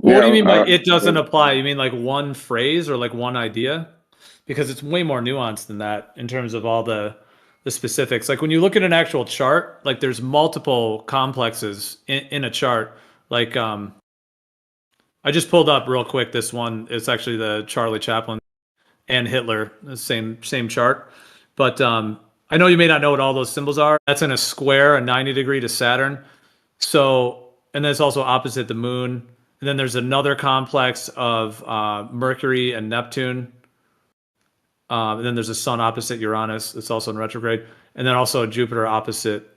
Well, what do you Yeah, mean by it doesn't apply? You mean like one phrase or like one idea? Because it's way more nuanced than that in terms of all the specifics. Like when you look at an actual chart, like there's multiple complexes in a chart. Like I just pulled up real quick this one. It's actually the Charlie Chaplin and Hitler, the same chart. But I know you may not know what all those symbols are. That's in a square, a 90 degree to Saturn. So, and then it's also opposite the moon. And then there's another complex of Mercury and Neptune. And then there's a sun opposite Uranus. It's also in retrograde. And then also Jupiter opposite.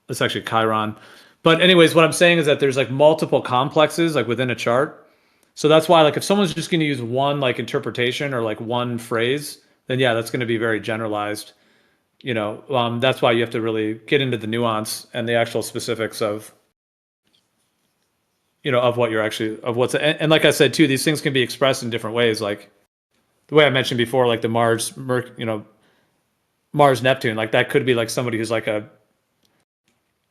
It's actually Chiron. But anyways, what I'm saying is that there's like multiple complexes like within a chart. So that's why like if someone's just going to use one like interpretation or like one phrase, then yeah, that's going to be very generalized. That's why you have to really get into the nuance and the actual specifics of of what you're actually of what's and like I said too, these things can be expressed in different ways. Like the way I mentioned before, like the Mars Neptune, like that could be like somebody who's like a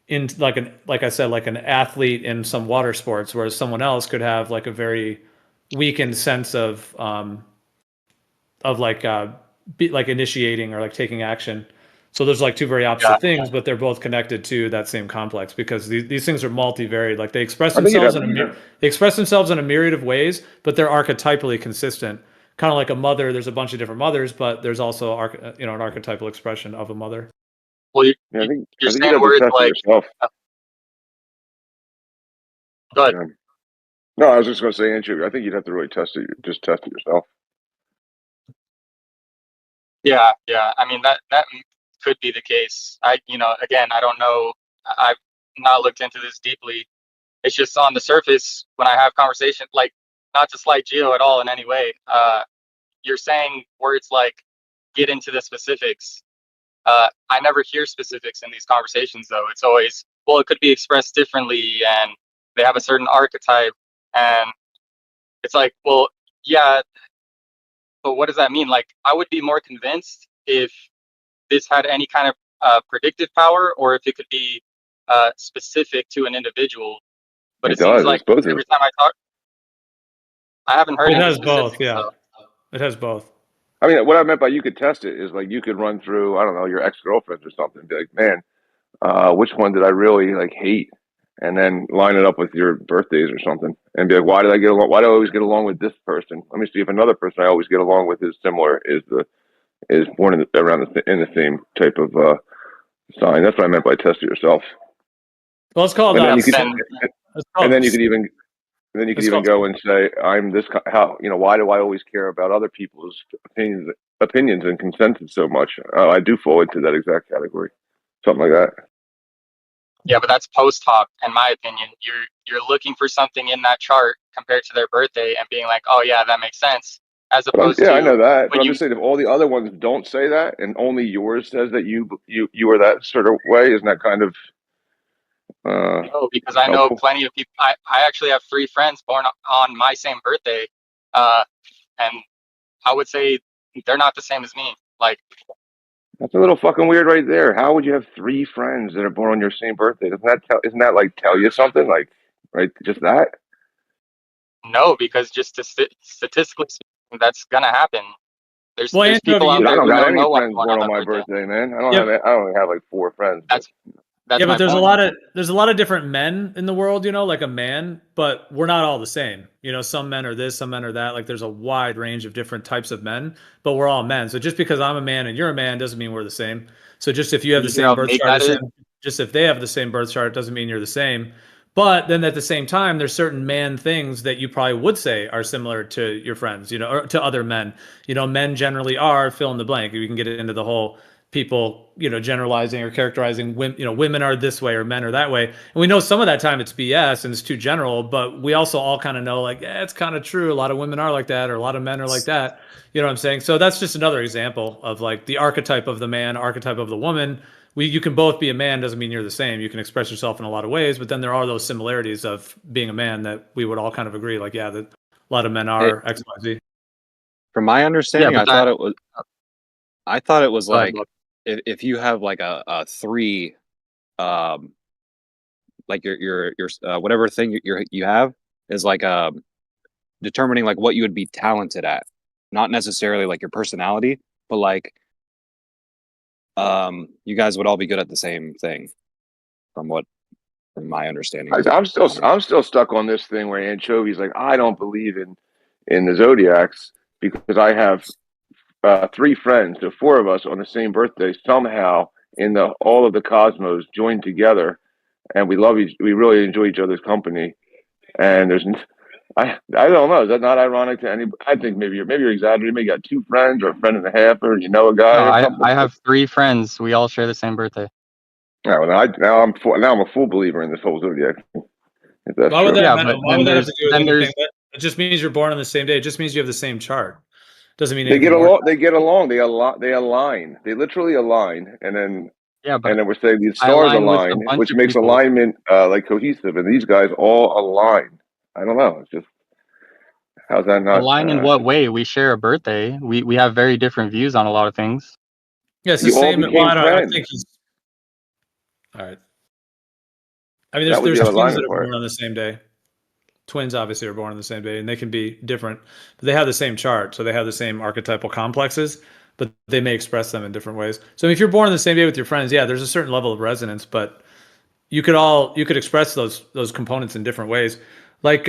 in like an like I said, like an athlete in some water sports, whereas someone else could have like a very weakened sense of like like initiating or like taking action. So there's like two very Yeah. opposite things, but they're both connected to that same complex because these things are multivariate. Like they express I think you'd themselves have in a to. they express themselves in a myriad of ways, but they're archetypally consistent. Kind of like a mother. There's a bunch of different mothers, but there's also an archetypal expression of a mother. Well, Yeah, you're I think you'd saying have to words test it like, yourself. good. Yeah. No, I was just going to say, Anchovie. I think you'd have to really test it. Just test it yourself. Yeah, yeah. I mean that could be the case. Again, I don't know. I've not looked into this deeply. It's just on the surface when I have conversation, like not to slight Geo at all in any way. You're saying words like get into the specifics. I never hear specifics in these conversations though. It's always, well, it could be expressed differently and they have a certain archetype and it's like, well, yeah, but what does that mean? Like, I would be more convinced if this had any kind of predictive power or if it could be specific to an individual. But It it seems does. It's like both of. every time I talk, I haven't heard It any has both. specifics Yeah, though. it has both. I mean, what I meant by you could test it is like you could run through, I don't know, your ex girlfriends or something, and be like, man, which one did I really like hate? And then line it up with your birthdays or something, and be like, why did I get along? Why do I always get along with this person? Let me see if another person I always get along with is similar. Is born in the same type of sign. That's what I meant by test it yourself. Well, it's called And then Yeah, you but could, then it's and called then you could even then you could it's even called go and say, I'm this. How why do I always care about other people's opinions and consensus so much? I do fall into that exact category, something like that. yeah, but that's post hoc, in my opinion. You're looking for something in that chart compared to their birthday and being like, oh yeah, that makes sense. As But opposed yeah, I to know that. But when I'm you just saying, if all the other ones don't say that, and only yours says that you are that sort of way, isn't that kind of know, because I know helpful? plenty of people. I actually have 3 friends born on my same birthday, uh, and I would say they're not the same as me. Like, That's a little fucking weird, right there. How would you have three friends that are born on your same birthday? Isn't that like tell you something? Like, right? Just that? no, because just statistically speaking, that's gonna happen. There's well, there's people Anchovy. out Dude, I there don't who got know any no one friends born on born on that my birthday. birthday, man. Yep. I only have like four friends, but That's Yeah, my but point. there's a lot of different men in the world, like a man, but we're not all the same. Some men are this, some men are that. Like there's a wide range of different types of men, but we're all men. So just because I'm a man and you're a man doesn't mean we're the same. So just if you have the You know same how birth big chart that as is? him, just if they have the same birth chart doesn't mean you're the same. But then at the same time, there's certain man things that you probably would say are similar to your friends, or to other men. Men generally are fill in the blank. We can get into the whole people, generalizing or characterizing women, women are this way or men are that way. And we know some of that time it's BS and it's too general, but we also all kind of know like, it's kind of true. A lot of women are like that, or a lot of men are like that. You know what I'm saying? So that's just another example of like the archetype of the man, archetype of the woman. You can both be a man doesn't mean you're the same. You can express yourself in a lot of ways, but then there are those similarities of being a man that we would all kind of agree, like, yeah, that a lot of men It, are X, Y, Z. from my Yeah, understanding, but that. I thought it was Go ahead, like look. if you have like a three, um, like your whatever thing you have, is like determining like what you would be talented at, not necessarily like your personality, but like you guys would all be good at the same thing, from my understanding of it. I'm still stuck on this thing where Anchovies like I don't believe in the zodiacs because I have 3 friends, the 4 of us on the same birthday somehow in the all of the cosmos joined together, and we really enjoy each other's company. And I don't know. Is that not ironic to anybody? I think maybe you're exaggerating. Maybe you got 2 friends or a friend and a half, or you know a guy No, or I something. I have 3 friends. We all share the same birthday. Yeah, well, now I'm a full believer in this whole zodiac, if that's Why would true. that Yeah, matter? but Why would that have to do with then anything? there's It just means you're born on the same day. It just means you have the same chart. Doesn't mean They get anything more. along. They get along. They align. They literally align, yeah, and but then we're saying these I stars align with a align, bunch which of makes people. alignment like cohesive. And these guys all align. I don't know. It's just how's that not? Align in what way? We share a birthday. We have very different views on a lot of things. Yeah, it's the You all same. Well, became I don't. I think friends. he's all right. I mean, That would be there's an twins that alignment are part. born on the same day. Twins obviously are born on the same day, and they can be different, but they have the same chart, so they have the same archetypal complexes, but they may express them in different ways. So if you're born on the same day with your friends, yeah, there's a certain level of resonance, but you could express those components in different ways. Like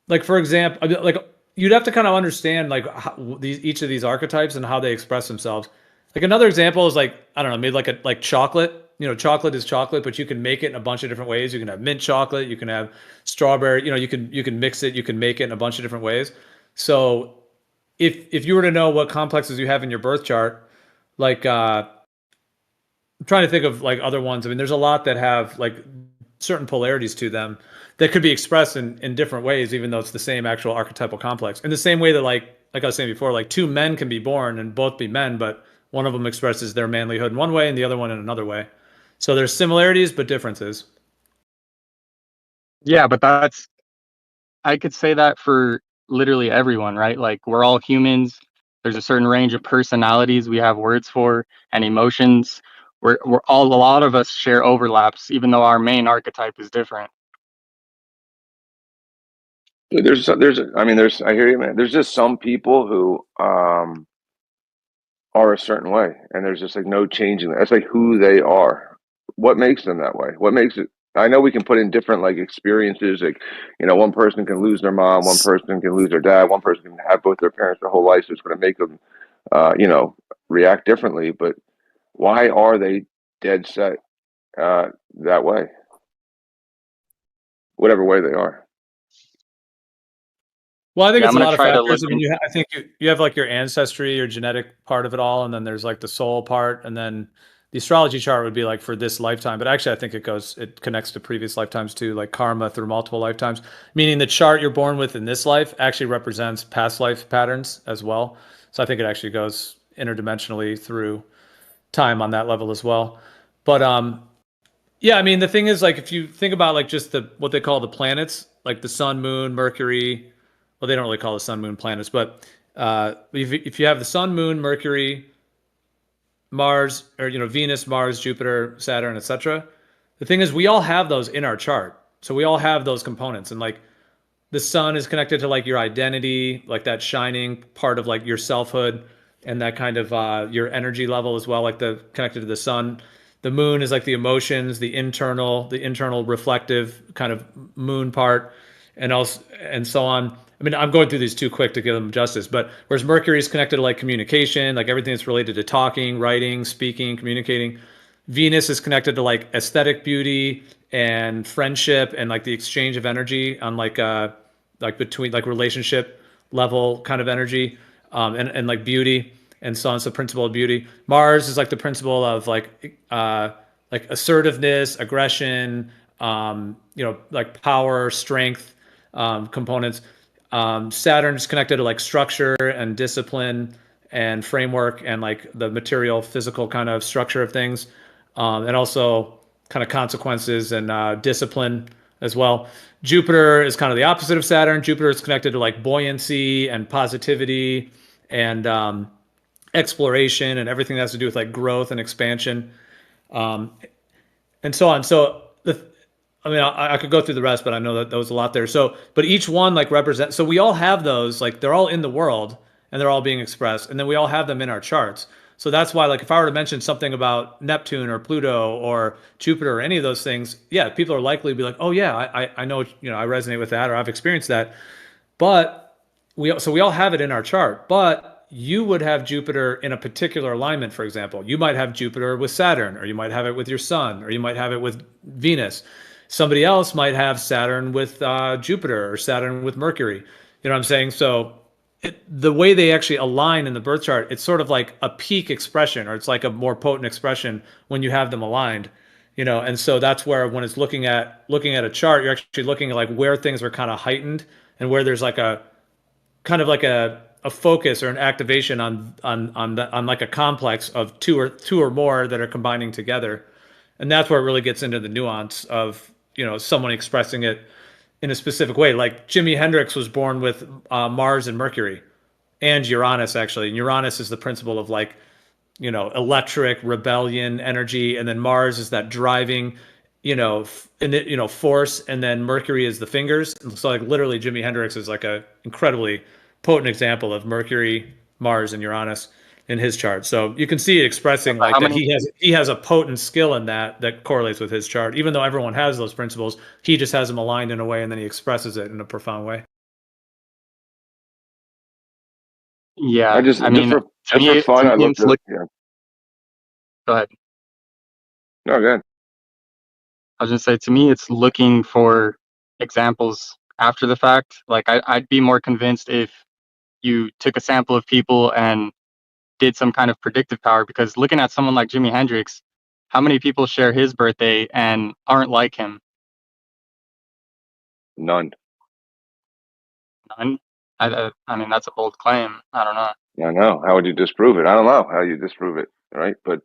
like for example, I mean, like you'd have to kind of understand like how each of these archetypes and how they express themselves. Like another example is like I don't know, maybe like chocolate. You know, chocolate is chocolate, but you can make it in a bunch of different ways. You can have mint chocolate, you can have strawberry. You know, you can mix it, you can make it in a bunch of different ways. So if you were to know what complexes you have in your birth chart, like I'm trying to think of like other ones. I mean, there's a lot that have like certain polarities to them that could be expressed in different ways, even though it's the same actual archetypal complex. In the same way that like I was saying before, like 2 men can be born and both be men, but one of them expresses their manlyhood in one way and the other one in another way. So there's similarities but differences. Yeah, but I could say that for literally everyone, right? Like we're all humans. There's a certain range of personalities we have words for and emotions. We're all a lot of us share overlaps, even though our main archetype is different. I mean, I hear you, man. There's just some people who are a certain way, and there's just like no changing that. That's like who they are. What makes them that way? What makes it? I know we can put in different like experiences. Like, one person can lose their mom, one person can lose their dad, one person can have both their parents their whole life. So it's going to make them, react differently. But why are they dead set that way? Whatever way they are. Well, I think Yeah, it's I'm a gonna lot of try to look factors. I mean, in. I think you have like your ancestry, your genetic part of it all, and then there's like the soul part, and then the astrology chart would be like for this lifetime. But actually, I think it connects to previous lifetimes too, like karma through multiple lifetimes. Meaning the chart you're born with in this life actually represents past life patterns as well. So I think it actually goes interdimensionally through time on that level as well. But yeah, I mean, the thing is, like, if you think about like just the what they call the planets, like the sun, moon, Mercury. Well, they don't really call the sun, moon planets, but if you have the sun, moon, Mercury, Mars, or Venus, Mars, Jupiter, Saturn, etc. The thing is, we all have those in our chart, so we all have those components, and like the sun is connected to like your identity, like that shining part of like your selfhood and that kind of your energy level as well, like the connected to the sun. The moon is like the emotions, the internal reflective kind of moon part, and also and so on. I mean, I'm going through these too quick to give them justice, but whereas Mercury is connected to like communication, like everything that's related to talking, writing, speaking, communicating. Venus is connected to like aesthetic beauty and friendship and like the exchange of energy on like between like relationship level kind of energy and like beauty and so on. It's the principle of beauty. Mars is like the principle of like assertiveness, aggression, like power, strength components. Saturn is connected to like structure and discipline and framework and like the material, physical kind of structure of things, and also kind of consequences and discipline as well. Jupiter is kind of the opposite of Saturn. Jupiter is connected to like buoyancy and positivity and exploration and everything that has to do with like growth and expansion and so on. So I mean, I could go through the rest, but I know that there was a lot there. So, but each one like represent. So we all have those. Like they're all in the world, and they're all being expressed, and then we all have them in our charts. So that's why, like, if I were to mention something about Neptune or Pluto or Jupiter or any of those things, yeah, people are likely to be like, "Oh yeah, I know, I resonate with that, or I've experienced that." But we all have it in our chart, but you would have Jupiter in a particular alignment, for example. You might have Jupiter with Saturn, or you might have it with your sun, or you might have it with Venus. Somebody else might have Saturn with Jupiter or Saturn with Mercury. You know what I'm saying? So the way they actually align in the birth chart, it's sort of like a peak expression, or it's like a more potent expression when you have them aligned. And so that's where when it's looking at a chart, you're actually looking at like where things are kind of heightened and where there's like a kind of like a focus or an activation on like a complex of two or more that are combining together. And that's where it really gets into the nuance of someone expressing it in a specific way. Like Jimi Hendrix was born with Mars and Mercury and Uranus, actually. And Uranus is the principle of like electric rebellion energy, and then Mars is that driving, force, and then Mercury is the fingers. And so like literally, Jimi Hendrix is like a incredibly potent example of Mercury, Mars, and Uranus in his chart. So you can see it expressing like How that many? he has a potent skill in that correlates with his chart. Even though everyone has those principles, he just has them aligned in a way, and then he expresses it in a profound way. I Yeah, just I just mean, for just for to fun, I me, looked it's at look. yeah. Go ahead. No, good. I was gonna say, to me, it's looking for examples after the fact. Like, I'd be more convinced if you took a sample of people and did some kind of predictive power. Because looking at someone like Jimi Hendrix, how many people share his birthday and aren't like him? None. None. I mean, that's a bold claim. I don't know. I know. How would you disprove it? I don't know how you disprove it, right? But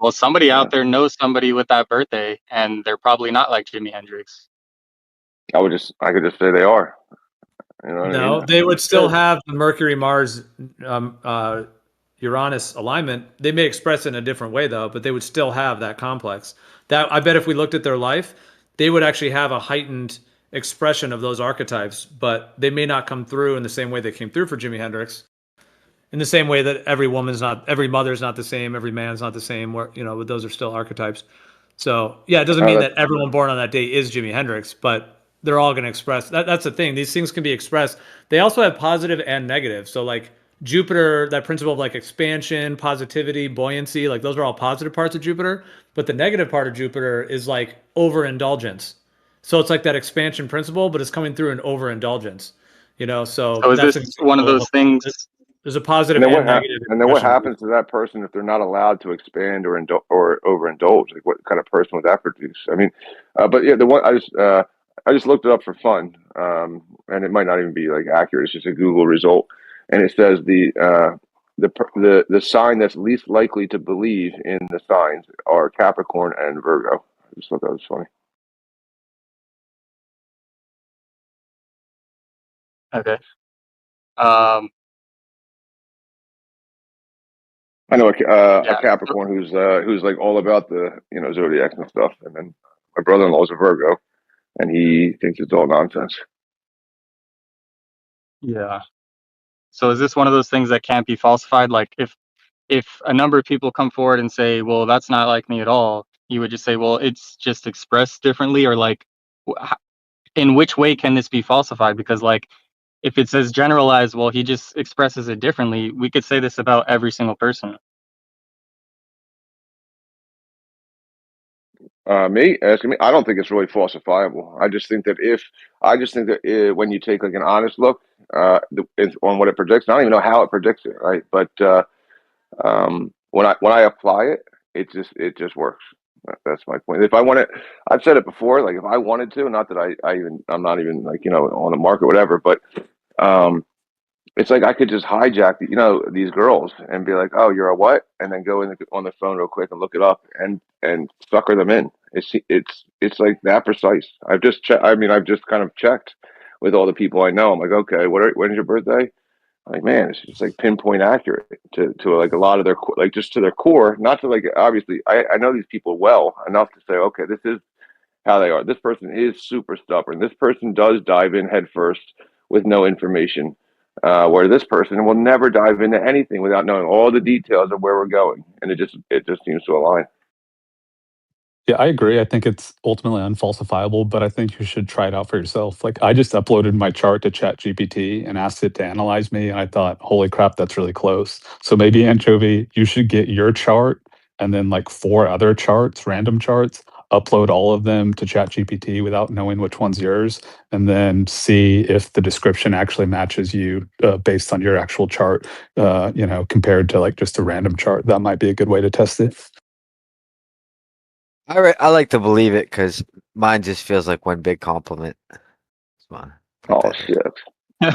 Well, somebody uh, out there knows somebody with that birthday, and they're probably not like Jimi Hendrix. I could just say they are. You know what I mean? No, they would still Sure. have the Mercury, Mars, um, uh, Uranus alignment. They may express it in a different way though, but they would still have that complex. That I bet if we looked at their life, they would actually have a heightened expression of those archetypes, but they may not come through in the same way they came through for Jimi Hendrix. In the same way that every mother's not the same, every man's not the same, where but those are still archetypes. So yeah, it doesn't Oh, mean that's that everyone born on that day is Jimi Hendrix, but they're all going to express that. That's the thing. These things can be expressed. They also have positive and negative. So like Jupiter, that principle of like expansion, positivity, buoyancy, like those are all positive parts of Jupiter. But the negative part of Jupiter is like overindulgence. So it's like that expansion principle, but it's coming through an overindulgence. So So is that's this an one of example those of things? there's a and positive then and negative what expression. happens to that person if they're not allowed to expand or overindulge? Like what kind of person would that produce? I mean, but yeah, the one I just looked it up for fun, and it might not even be like accurate. It's just a Google result, and it says the sign that's least likely to believe in the signs are Capricorn and Virgo. I just thought that was funny. Okay. Um, I know a yeah. Capricorn who's like all about the zodiacs and stuff, and then my brother-in-law is a Virgo, and he thinks it's all nonsense. Yeah. So is this one of those things that can't be falsified? Like if a number of people come forward and say, "Well, that's not like me at all," you would just say, "Well, it's just expressed differently," or like, in which way can this be falsified? Because like, if it says generalized, well, he just expresses it differently. We could say this about every single person. Me asking me, I don't think it's really falsifiable. I just think that when you take like an honest look on what it predicts, I don't even know how it predicts it, right? But when I apply it, it just works. That's my point. If I want it, I've said it before. Like if I wanted to, not that I'm not even like on the market, whatever. But um, it's like I could just hijack these girls and be like, "Oh, you're a what?" and then go on the phone real quick and look it up and sucker them in. It's like that precise. I've just kind of checked with all the people I know. I'm like, okay, when's your birthday? I'm like, man, it's just like pinpoint accurate to like a lot of their like just to their core. Not to like obviously I know these people well enough to say, okay, this is how they are. This person is super stubborn. This person does dive in head first with no information, where this person will never dive into anything without knowing all the details of where we're going, and it just seems to align. Yeah, I agree. I think it's ultimately unfalsifiable, but I think you should try it out for yourself. Like I just uploaded my chart to ChatGPT and asked it to analyze me, and I thought, holy crap, that's really close. So maybe Anchovie, you should get your chart and then like 4 other charts, random charts, upload all of them to ChatGPT without knowing which one's yours, and then see if the description actually matches you based on your actual chart, compared to like just a random chart. That might be a good way to test it. I like to believe it because mine just feels like one big compliment. Come on. Oh shit!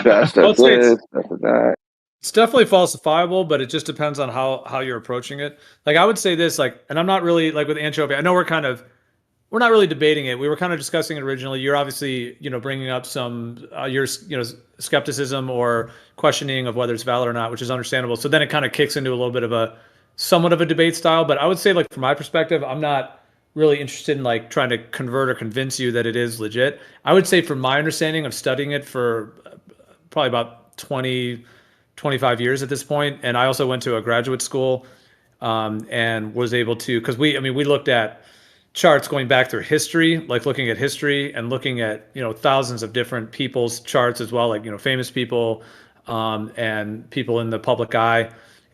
Best I'll at say it's- this, best at that. It's definitely falsifiable, but it just depends on how you're approaching it. Like I would say this, like, and I'm not really like with Anchovie. I know we're not really debating it. We were kind of discussing it originally. You're obviously, bringing up some your skepticism or questioning of whether it's valid or not, which is understandable. So then it kind of kicks into a little bit of a somewhat of a debate style. But I would say, like from my perspective, I'm not really interested in like trying to convert or convince you that it is legit. I would say, from my understanding of studying it for probably about 20, 25 years at this point, and I also went to a graduate school and was able to, because we looked at charts going back through history, like looking at history and looking at thousands of different people's charts as well, like famous people and people in the public eye.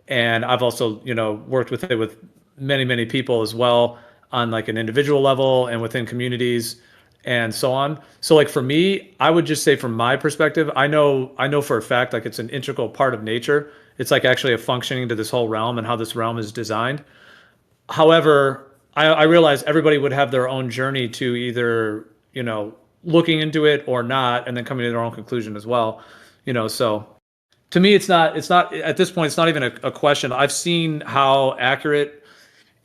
And I've also worked with it with many people as well on like an individual level and within communities and so on. So like for me, I would just say from my perspective, I know for a fact like it's an integral part of nature. It's like actually a functioning to this whole realm and how this realm is designed. However, I realize everybody would have their own journey to either, looking into it or not, and then coming to their own conclusion as well. So to me, it's not at this point, it's not even a question. I've seen how accurate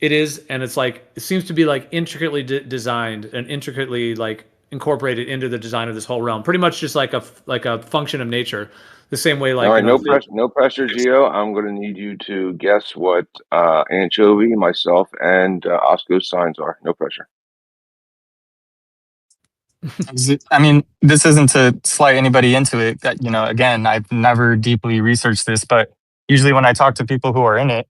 it is, and it's like, it seems to be like intricately designed and intricately like incorporated into the design of this whole realm. Pretty much just like a function of nature. The same way, like, All right, no pressure, Gio. I'm going to need you to guess what Anchovie, myself, and Osco's signs are. No pressure. I mean, this isn't to slight anybody into it. Again, I've never deeply researched this, but usually when I talk to people who are in it,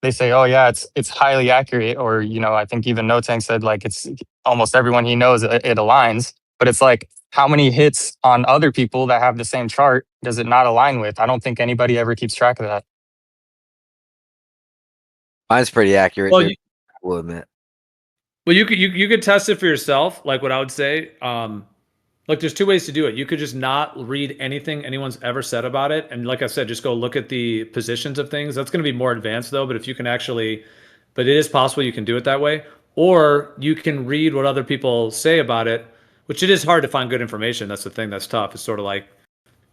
they say, "Oh yeah, it's highly accurate," or I think even Notanks said like it's almost everyone he knows it aligns. But it's like, how many hits on other people that have the same chart does it not align with? I don't think anybody ever keeps track of that. Mine's pretty accurate. Well, I will admit. Well, you could test it for yourself. Like what I would say, like there's 2 ways to do it. You could just not read anything anyone's ever said about it, and like I said, just go look at the positions of things. That's going to be more advanced though. But if you can actually, but it is possible you can do it that way, or you can read what other people say about it, which it is hard to find good information. That's the thing that's tough. It's sort of like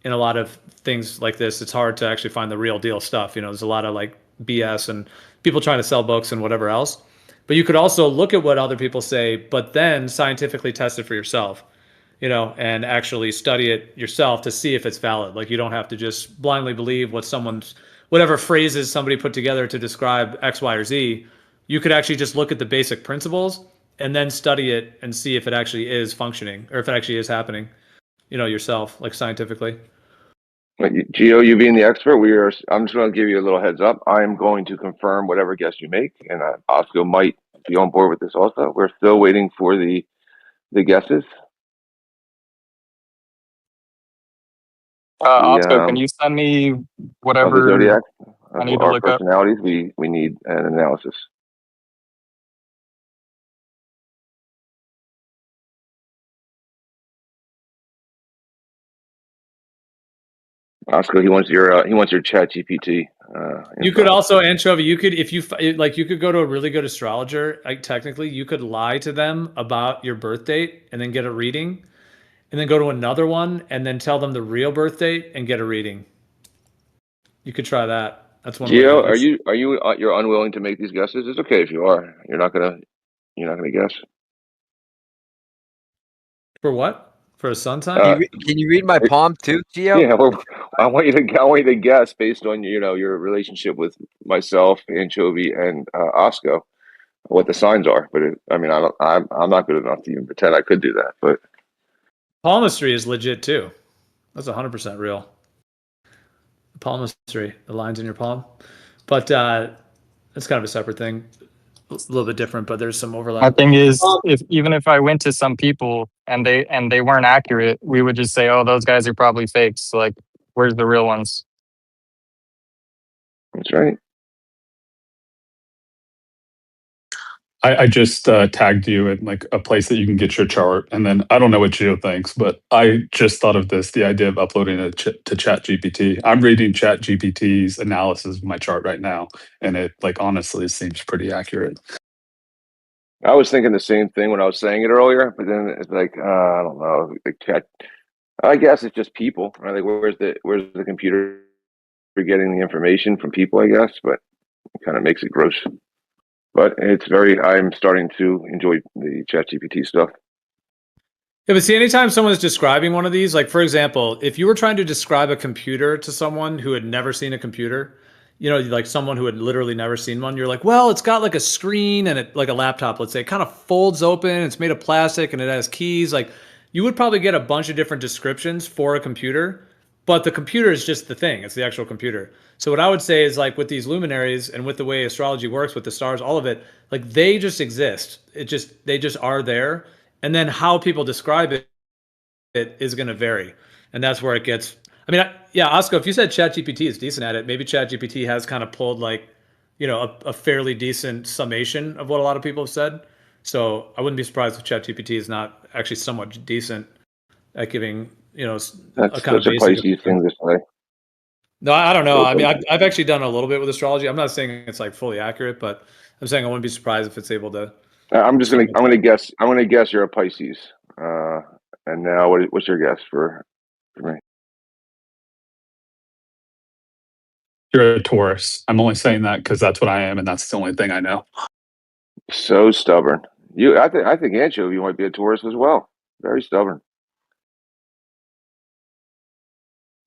in a lot of things like this, it's hard to actually find the real deal stuff. There's a lot of like BS and people trying to sell books and whatever else. But you could also look at what other people say, but then scientifically test it for yourself, and actually study it yourself to see if it's valid. Like you don't have to just blindly believe whatever phrases somebody put together to describe X, Y, or Z. You could actually just look at the basic principles and then study it and see if it actually is functioning or if it actually is happening, yourself, like scientifically. Gio, you being the expert, I'm just going to give you a little heads up. I am going to confirm whatever guess you make, and Oscar might be on board with this also. We're still waiting for the guesses. Oscar, can you send me whatever the zodiac, I need to our look up? personalities? We need an analysis. Oscar, he wants your Chat GPT. You could also, Anchovie, you could, if you like, you could go to a really good astrologer. Like technically, you could lie to them about your birth date and then get a reading, and then go to another one and then tell them the real birth date and get a reading. You could try that. That's one way. Gio, you're unwilling to make these guesses? It's okay if you are. You're not gonna guess. For what? For a sun sign? Can you read my palm too, Gio? Yeah, I want you to guess based on your relationship with myself, Anchovie, and Osco. what the signs are. But I mean, I'm not good enough to even pretend I could do that. But Palmistry is legit too. That's 100% real. Palmistry, the lines in your palm, but it's kind of a separate thing, a little bit different, but there's some My overlap. thing is, if even if I went to some people and they weren't accurate, we would just say, "Oh, those guys are probably fakes." Like, where's the real ones? that's right. I just tagged you in like a place that you can get your chart, and then I don't know what Geo thinks, but I just thought of this: the idea of uploading it to Chat GPT. I'm reading Chat GPT's analysis of my chart right now, and it like honestly seems pretty accurate. I was thinking the same thing when I was saying it earlier, but then it's like I don't know. Like chat, I guess it's just people. Right? Like where's the computer getting the information from people? I guess, but it kind of makes it gross. But it's very. I'm starting to enjoy the ChatGPT stuff. Yeah, but see, anytime someone's describing one of these, like for example, if you were trying to describe a computer to someone who had never seen a computer, you know, like someone who had literally never seen one, you're like, well, it's got like a screen and it like a laptop, let's say, it kind of folds open, it's made of plastic and it has keys. Like you would probably get a bunch of different descriptions for a computer, but the computer is just the thing, it's the actual computer. So what I would say is like with these luminaries and with the way astrology works with the stars, all of it, like they just exist. They just are there. And then how people describe it is going to vary, and that's where it gets. I mean, yeah, Oscar, if you said ChatGPT is decent at it, maybe ChatGPT has kind of pulled like, you know, a fairly decent summation of what a lot of people have said. So I wouldn't be surprised if ChatGPT is not actually somewhat decent at giving, you know, a That's kind of such a basic Pisces opinion. thing to say. No, I don't know. So I mean, Pisces. I've actually done a little bit with astrology. I'm not saying it's like fully accurate, but I'm saying I wouldn't be surprised if it's able to. I'm gonna guess. I'm gonna guess you're a Pisces. Uh, and now what's your guess for me? You're a Taurus. I'm only saying that because that's what I am, and that's the only thing I know. So stubborn. I think Anchovie might be a Taurus as well. Very stubborn.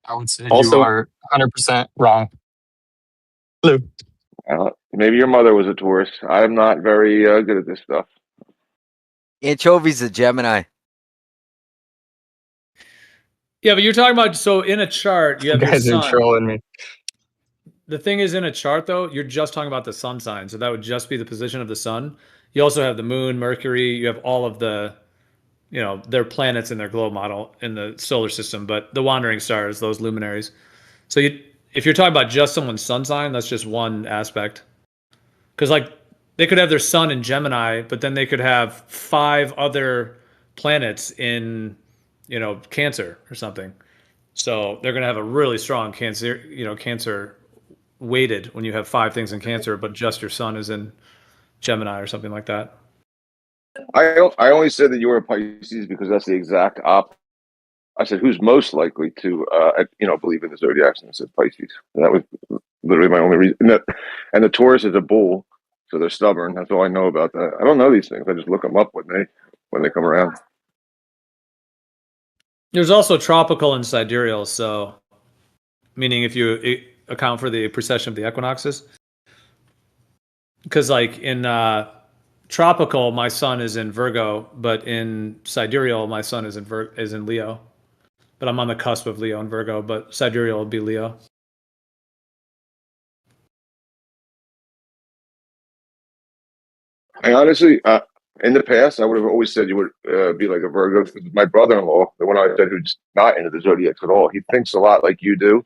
I would say you Also, are 100% wrong. Hello. Maybe your mother was a Taurus. I'm not very good at this stuff. Anchovies a Gemini. Yeah, but you're talking about, so in a chart, you You have your guys are sun. trolling me. The thing is, in a chart, though, you're just talking about the sun sign. So that would just be the position of the sun. You also have the moon, Mercury. You have all of the, you know, their planets in their globe model in the solar system, but the wandering stars, those luminaries. So if you're talking about just someone's sun sign, that's just one aspect. Because, like, they could have their sun in Gemini, but then they could have 5 other planets in, you know, Cancer or something. So they're going to have a really strong Cancer, you know, Cancer weighted when you have 5 things in Cancer, but just your sun is in Gemini or something like that. I only said that you were a Pisces because that's the exact opposite. I said who's most likely to believe in the zodiacs, and I said Pisces. And that was literally my only reason. And the Taurus is a bull, so they're stubborn. That's all I know about that. I don't know these things. I just look them up when they come around. There's also tropical and sidereal, so meaning if you account for the precession of the equinoxes, because like in tropical, my sun is in Virgo, but in sidereal, my sun is in Leo. But I'm on the cusp of Leo and Virgo, but sidereal will be Leo. I honestly, in the past, I would have always said you would be like a Virgo. My brother-in-law, the one I said who's not into the zodiacs at all, he thinks a lot like you do.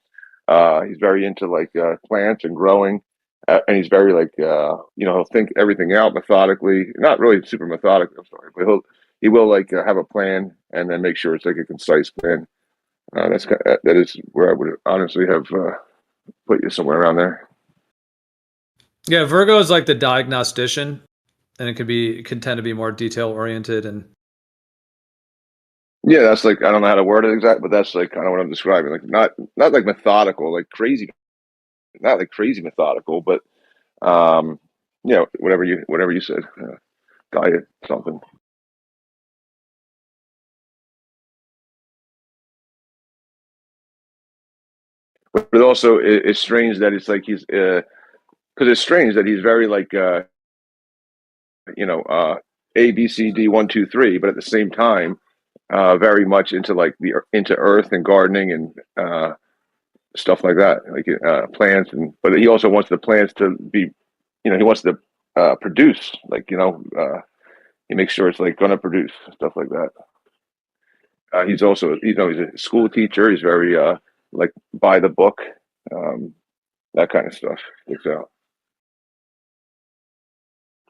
He's very into like plants and growing, and he's very like he'll think everything out methodically. Not really super methodical, I'm sorry, but he will like have a plan and then make sure it's like a concise plan. That is where I would honestly have put you somewhere around there. Yeah, Virgo is like the diagnostician, and it can tend to be more detail oriented and Yeah, that's like I don't know how to word it exactly, but that's like kind of what I'm describing. Like not like methodical, like crazy, not like crazy methodical, but um, whatever you said, diet something. But it also it's strange that it's like he's because it's strange that he's very like A, B, C, D, 1, 2, 3, but at the same time, very much into like into earth and gardening and stuff like that, like plants. But he also wants the plants to be, he wants to produce, like he makes sure it's like going to produce stuff like that. He's also, he's a school teacher. He's very like by the book, um, that kind of stuff. So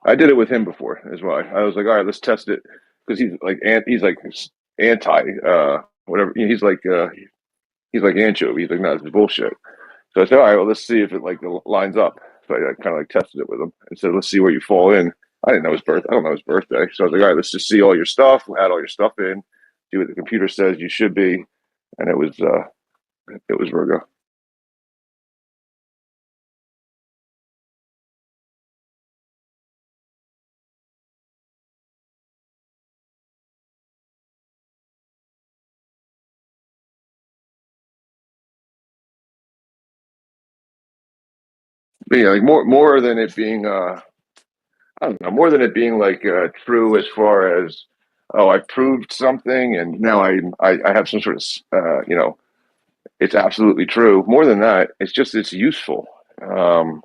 I did it with him before as well. I was like, all right, let's test it because he's like anti whatever. He's like Anchovie. He's like, no, this is bullshit. So I said, all right, well, let's see if it like lines up. So I kind of like tested it with him and said, let's see where you fall in. I didn't know his birth. I don't know his birthday. So I was like, all right, let's just see all your stuff. Add all your stuff in. See what the computer says you should be. And it was Virgo. But yeah, like more than it being I don't know, more than it being like true as far as, oh, I proved something and now I have some sort of it's absolutely true. More than that, it's useful. Um,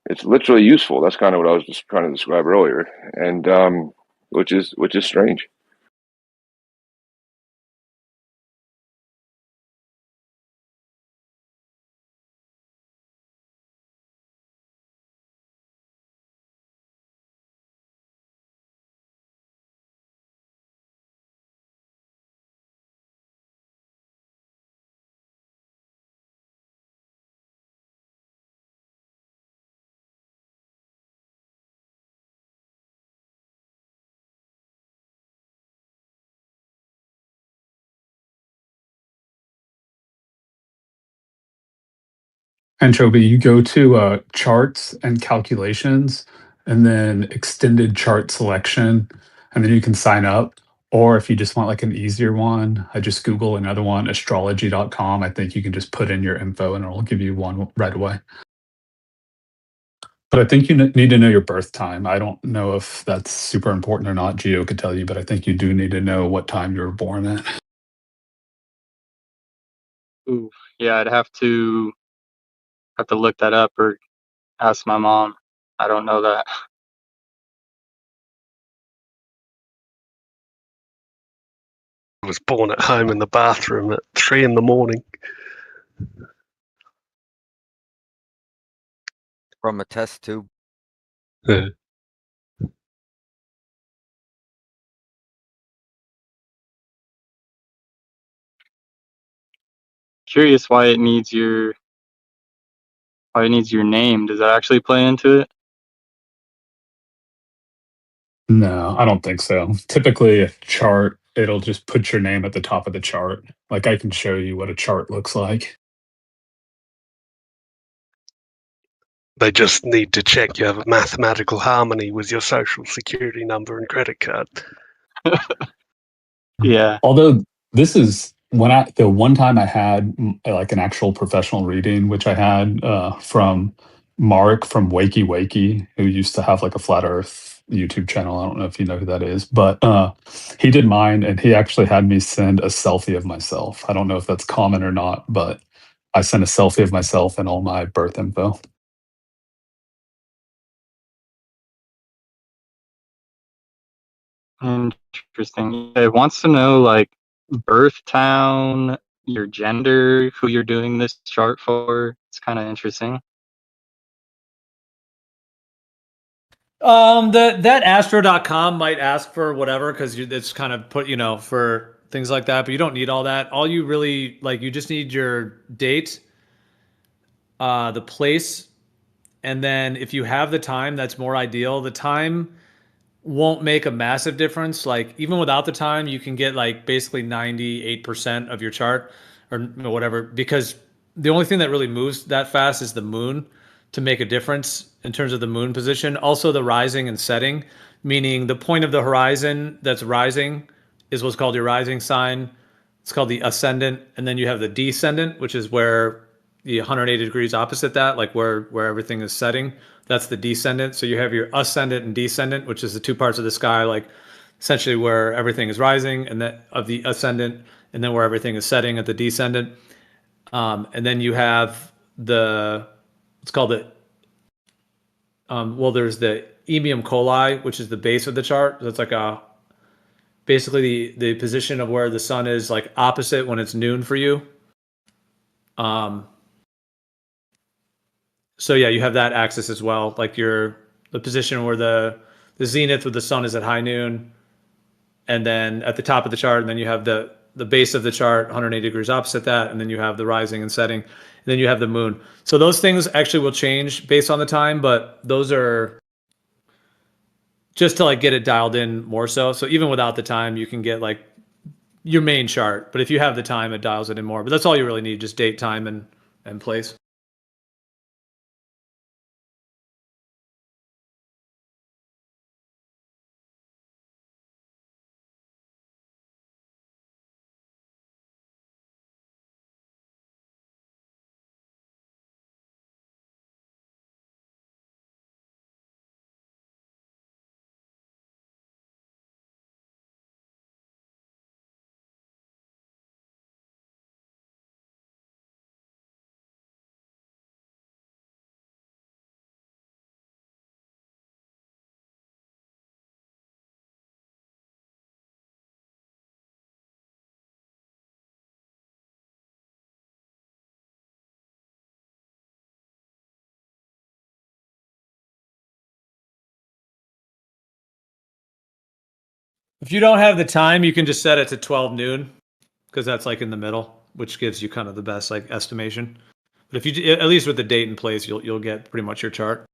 it's literally useful. That's kind of what I was just trying to describe earlier, and which is strange. Anchovie, you go to charts and calculations, and then extended chart selection, and then you can sign up. Or if you just want like an easier one, I just Google another one, astrology.com. I think you can just put in your info and it'll give you one right away. But I think you need to know your birth time. I don't know if that's super important or not. Geo could tell you, but I think you do need to know what time you were born at. Ooh, yeah, I'd have to look that up or ask my mom. I don't know that. I was born at home in the bathroom at 3 a.m. From a test tube. Yeah. Curious why it needs your name. Does that actually play into it? No, I don't think so. Typically, a chart, it'll just put your name at the top of the chart. Like I can show you what a chart looks like. They just need to check you have a mathematical harmony with your social security number and credit card. Yeah. Although this is the one time I had like an actual professional reading, which I had from Mark from Wakey Wakey, who used to have like a flat Earth YouTube channel. I don't know if you know who that is, but he did mine, and he actually had me send a selfie of myself. I don't know if that's common or not, but I sent a selfie of myself and all my birth info. Interesting. It wants to know like birth town, your gender, who you're doing this chart for. It's kind of interesting. That astro.com might ask for whatever because it's kind of put, for things like that, but you don't need all that. All you really like, you just need your date, the place, and then if you have the time, that's more ideal. The time won't make a massive difference. Like even without the time, you can get like basically 98% of your chart or whatever, because the only thing that really moves that fast is the moon to make a difference in terms of the moon position. Also the rising and setting, meaning the point of the horizon that's rising is what's called your rising sign. It's called the ascendant. And then you have the descendant, which is where, the 180 degrees opposite that, like where everything is setting. That's the descendant. So you have your ascendant and descendant, which is the two parts of the sky, like essentially where everything is rising, and that of the ascendant, and then where everything is setting at the descendant. And then you have it's called the there's the Emium Coli, which is the base of the chart. That's like basically the position of where the sun is, like opposite when it's noon for you. So yeah, you have that axis as well, like the position where the zenith of the sun is at high noon, and then at the top of the chart, and then you have the base of the chart 180 degrees opposite that, and then you have the rising and setting, and then you have the moon. So those things actually will change based on the time, but those are just to like get it dialed in more so. So even without the time, you can get like your main chart, but if you have the time, it dials it in more. But that's all you really need, just date, time, and place. If you don't have the time, you can just set it to 12 noon, because that's like in the middle, which gives you kind of the best like estimation. But if you, at least with the date and place, you'll get pretty much your chart.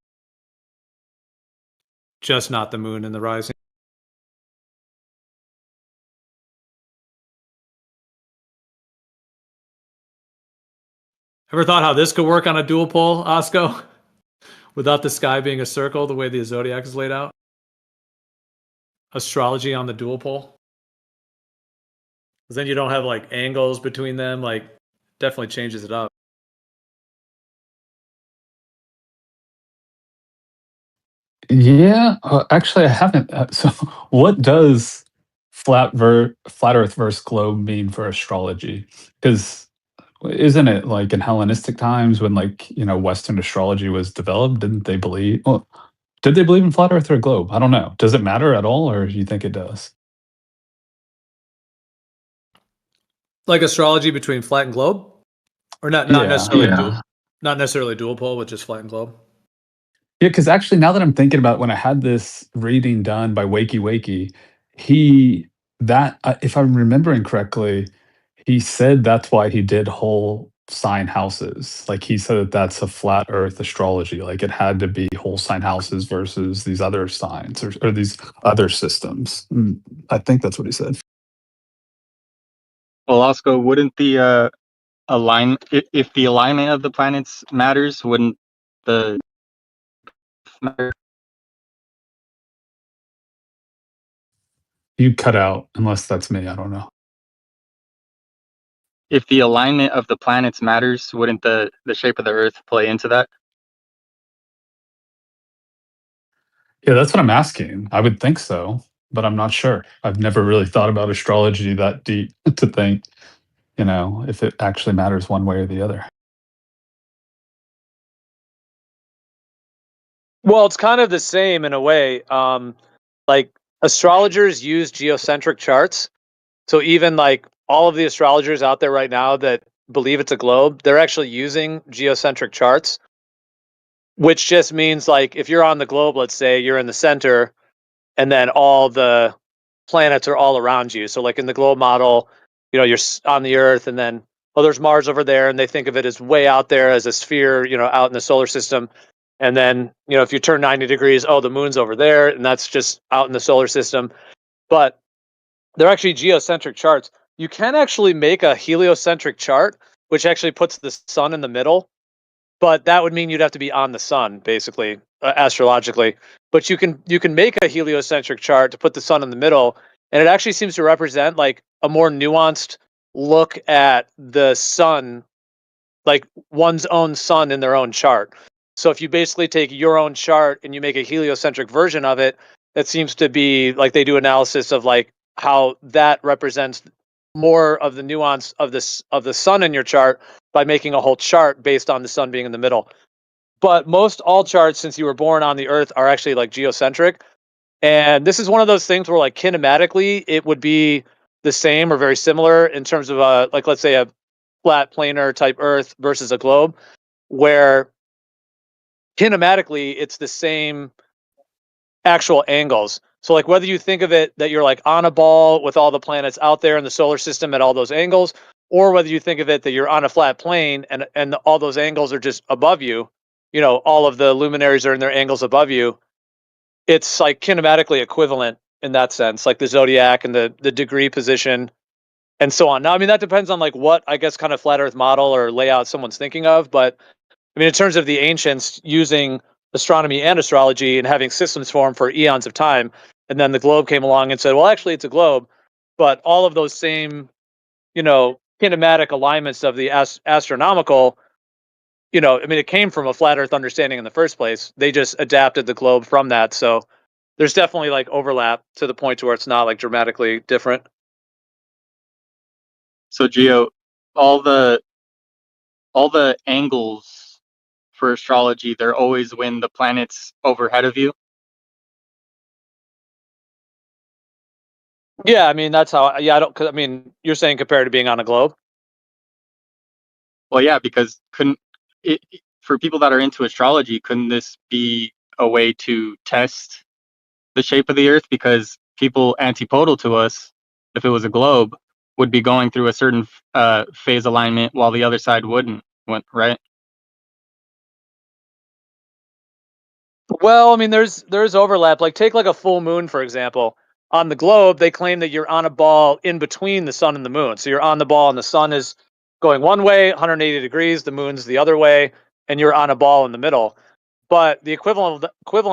Just not the moon and the rising. Ever thought how this could work on a dual pole, Osco? Without the sky being a circle, the way the zodiac is laid out? Astrology on the dual pole? Because then you don't have like angles between them, like definitely changes it up. Yeah, actually, I haven't. So, what does flat Earth versus globe mean for astrology? Because isn't it like in Hellenistic times when like Western astrology was developed? Didn't they believe? Well, did they believe in flat Earth or globe? I don't know. Does it matter at all, or do you think it does? Like astrology between flat and globe? Or not Yeah, necessarily not necessarily dual pole, but just flat and globe. yeah. Because actually, now that I'm thinking about it, when I had this reading done by Wakey Wakey, he if I'm remembering correctly, he said that's why he did whole sign houses. Like he said that that's a flat Earth astrology. Like it had to be whole sign houses versus these other signs or these other systems. I think that's what he said. Well, Oscar, wouldn't the if the alignment of the planets matters, wouldn't the matter? You cut out, unless that's me. I don't know. If the alignment of the planets matters, wouldn't the shape of the Earth play into that? Yeah, that's what I'm asking. I would think so, but I'm not sure. I've never really thought about astrology that deep to think, if it actually matters one way or the other. Well, it's kind of the same in a way. Like astrologers use geocentric charts. So even like all of the astrologers out there right now that believe it's a globe, they're actually using geocentric charts, which just means like if you're on the globe, let's say you're in the center, and then all the planets are all around you. So like in the globe model, you're on the Earth, and then there's Mars over there, and they think of it as way out there as a sphere, out in the solar system. And then if you turn 90 degrees, the moon's over there, and that's just out in the solar system. But they're actually geocentric charts. You can actually make a heliocentric chart, which actually puts the sun in the middle, but that would mean you'd have to be on the sun, basically, astrologically. But you can make a heliocentric chart to put the sun in the middle, and it actually seems to represent like a more nuanced look at the sun like one's own sun in their own chart. So if you basically take your own chart and you make a heliocentric version of it, that seems to be like they do analysis of like how that represents more of the nuance of the sun in your chart by making a whole chart based on the sun being in the middle. But most all charts since you were born on the earth are actually like geocentric. And this is one of those things where like kinematically it would be the same or very similar in terms of like let's say a flat planar type earth versus a globe, where kinematically it's the same actual angles. So like whether you think of it that you're like on a ball with all the planets out there in the solar system at all those angles, or whether you think of it that you're on a flat plane and all those angles are just above you, you know, all of the luminaries are in their angles above you, it's like kinematically equivalent in that sense, like the zodiac and the degree position and so on. Now, I mean, that depends on like what I guess kind of flat earth model or layout someone's thinking of, but I mean, in terms of the ancients using astronomy and astrology and having systems formed for eons of time, and then the globe came along and said, well, actually, it's a globe, but all of those same, you know, kinematic alignments of the astronomical, you know, I mean, it came from a flat Earth understanding in the first place. They just adapted the globe from that. So there's definitely like overlap to the point to where it's not like dramatically different. So Geo, all the angles for astrology, they're always when the planet's overhead of you. Yeah, I mean that's how. Yeah, I don't. Cause, I mean, you're saying compared to being on a globe. Well, yeah, because couldn't it, for people that are into astrology, couldn't this be a way to test the shape of the Earth? Because people antipodal to us, if it was a globe, would be going through a certain phase alignment, while the other side wouldn't. Right? Well, I mean, there's overlap. Like take like a full moon for example. On the globe, they claim that you're on a ball in between the sun and the moon. So you're on the ball, and the sun is going one way, 180 degrees. The moon's the other way, and you're on a ball in the middle. But the equivalent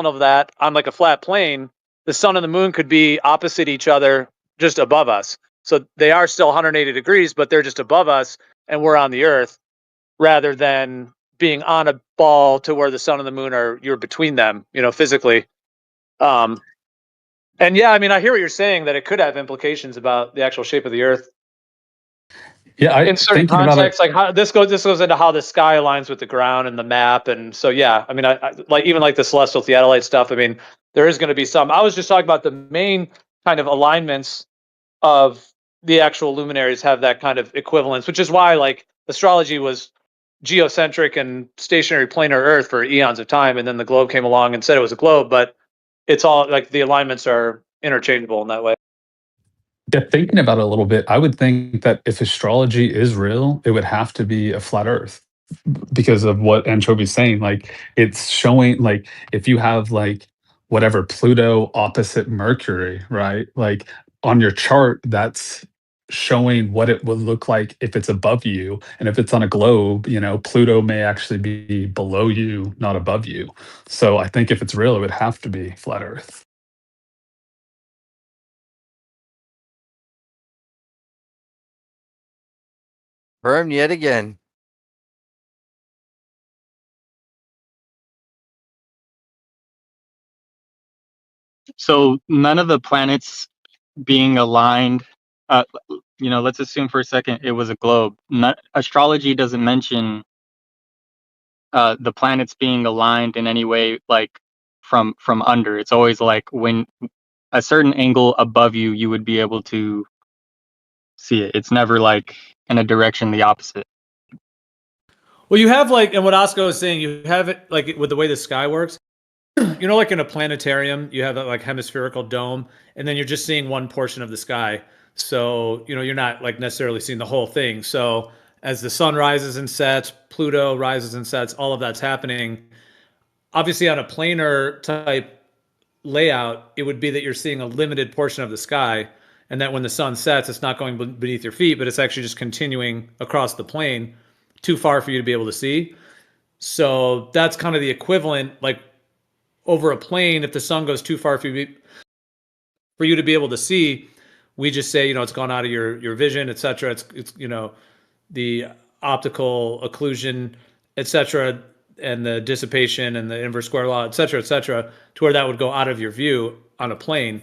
of that on like a flat plane, the sun and the moon could be opposite each other, just above us. So they are still 180 degrees, but they're just above us, and we're on the Earth, rather than being on a ball to where the sun and the moon are, you're between them, you know, physically. Um, and yeah, I mean, I hear what you're saying that it could have implications about the actual shape of the Earth Yeah, in I certain thinking about it. contexts. Like how this goes into how the sky aligns with the ground and the map, and so yeah, I mean, I like even like the celestial theodolite stuff. I mean, there is going to be some. I was just talking about the main kind of alignments of the actual luminaries have that kind of equivalence, which is why like astrology was geocentric and stationary planar Earth for eons of time, and then the globe came along and said it was a globe, but it's all like the alignments are interchangeable in that way. Yeah, thinking about it a little bit, I would think that if astrology is real, it would have to be a flat Earth because of what Anchovie's saying. Like it's showing, like if you have like whatever Pluto opposite Mercury, right? Like on your chart, that's showing what it would look like if it's above you. And if it's on a globe, you know, Pluto may actually be below you, not above you. So I think if it's real, it would have to be flat Earth. Confirmed yet again. So none of the planets being aligned. Uh, let's assume for a second it was a globe. Astrology doesn't mention the planets being aligned in any way, like from under. It's always like when a certain angle above you, you would be able to see it. It's never like in a direction the opposite. Well, you have like, and what Oscar was saying, you have it like with the way the sky works. You know, like in a planetarium, you have that like hemispherical dome, and then you're just seeing one portion of the sky. So, you know, you're not like necessarily seeing the whole thing. So, as the sun rises and sets, Pluto rises and sets, all of that's happening. Obviously, on a planar type layout, it would be that you're seeing a limited portion of the sky, and that when the sun sets, it's not going beneath your feet, but it's actually just continuing across the plane, too far for you to be able to see. So, that's kind of the equivalent, like over a plane, if the sun goes too far for you to be able to see, we just say, you know, it's gone out of your vision, etc. It's you know, the optical occlusion, etc., and the dissipation and the inverse square law, etc., to where that would go out of your view on a plane.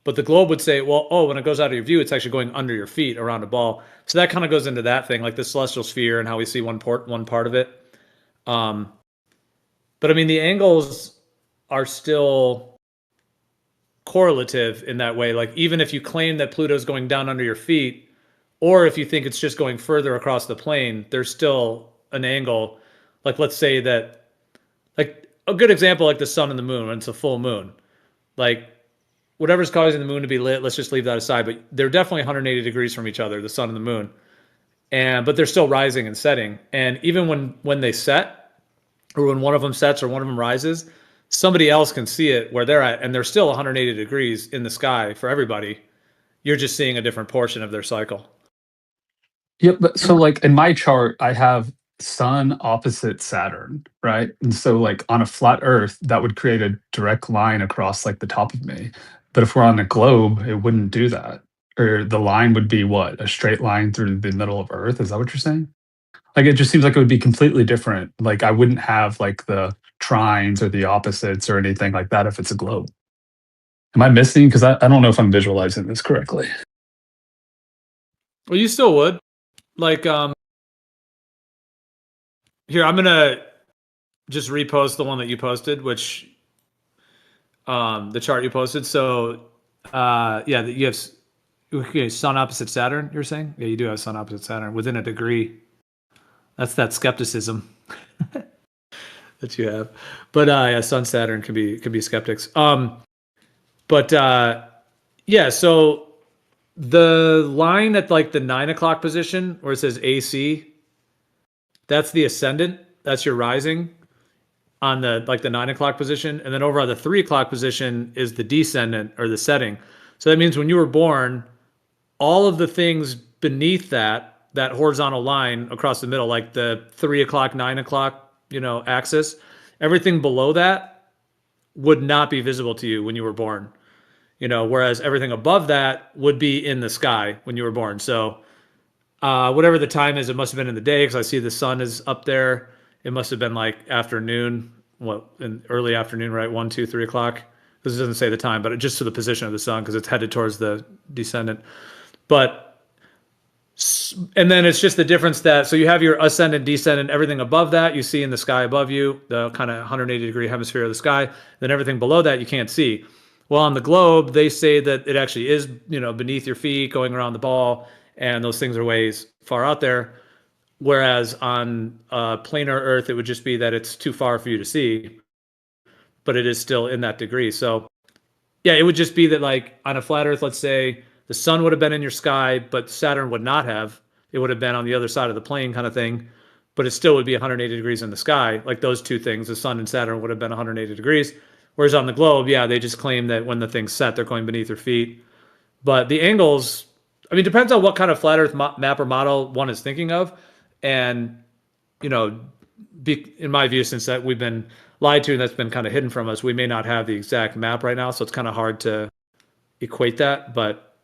But the globe would say, well, oh, when it goes out of your view, it's actually going under your feet around a ball. So that kind of goes into that thing, like the celestial sphere and how we see one part of it. But I mean, the angles are still correlative in that way. Like even if you claim that Pluto's going down under your feet, or if you think it's just going further across the plane, there's still an angle. Like let's say that, like a good example, like the sun and the moon, when it's a full moon. Like whatever's causing the moon to be lit, let's just leave that aside. But they're definitely 180 degrees from each other, the sun and the moon. But they're still rising and setting. And even when they set, or when one of them sets or one of them rises, somebody else can see it where they're at, and they're still 180 degrees in the sky for everybody. You're just seeing a different portion of their cycle. Yep, but so like in my chart, I have Sun opposite Saturn, right? And so like on a flat Earth, that would create a direct line across like the top of me. But if we're on a globe, it wouldn't do that. Or the line would be what? A straight line through the middle of Earth? Is that what you're saying? Like it just seems like it would be completely different. Like I wouldn't have like the trines or the opposites or anything like that if it's a globe. Am I missing? Because I don't know if I'm visualizing this correctly. Well, you still would. Like, here, I'm gonna just repost the one that you posted, which the chart you posted. So yeah, you have okay, Sun opposite Saturn, you're saying? Yeah, you do have Sun opposite Saturn within a degree. That's that skepticism that you have. But yeah, Sun Saturn can be skeptics. But yeah, so the line at like the 9 o'clock position where it says AC, that's the ascendant. That's your rising on the like the 9 o'clock position. And then over on the 3 o'clock position is the descendant or the setting. So that means when you were born, all of the things beneath that horizontal line across the middle, like the 3 o'clock, 9 o'clock, axis, everything below that would not be visible to you when you were born. Whereas everything above that would be in the sky when you were born. So whatever the time is, it must have been in the day because I see the sun is up there. It must have been like afternoon, in early afternoon, right? 1, 2, 3 o'clock. This doesn't say the time, but just to the position of the sun because it's headed towards the descendant. And then it's just the difference that, so you have your ascendant, descendant, everything above that you see in the sky above you, the kind of 180 degree hemisphere of the sky. Then everything below that you can't see. Well, on the globe, they say that it actually is, beneath your feet, going around the ball, and those things are ways far out there. Whereas on planar Earth, it would just be that it's too far for you to see, but it is still in that degree. So, yeah, it would just be that, like, on a flat Earth, let's say the sun would have been in your sky, but Saturn would not have. It would have been on the other side of the plane, kind of thing. But it still would be 180 degrees in the sky. Like those two things, the sun and Saturn would have been 180 degrees. Whereas on the globe, yeah, they just claim that when the thing's set, they're going beneath their feet. But the angles, I mean, depends on what kind of flat Earth map or model one is thinking of. And, in my view, since that we've been lied to and that's been kind of hidden from us, we may not have the exact map right now. So it's kind of hard to equate that. But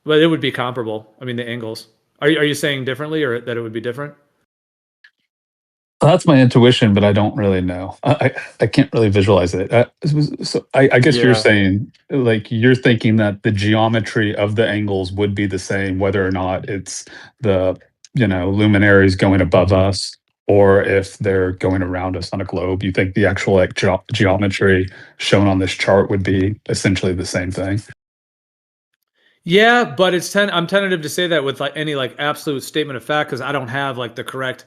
it would be comparable. I mean, the angles. Are you saying differently or that it would be different? Well, that's my intuition, but I don't really know. I can't really visualize it. So I guess you're Yeah. saying, like, you're thinking that the geometry of the angles would be the same, whether or not it's the, luminaries going above us, or if they're going around us on a globe. You think the actual like geometry shown on this chart would be essentially the same thing? Yeah, but I'm tentative to say that with like any like absolute statement of fact because I don't have like the correct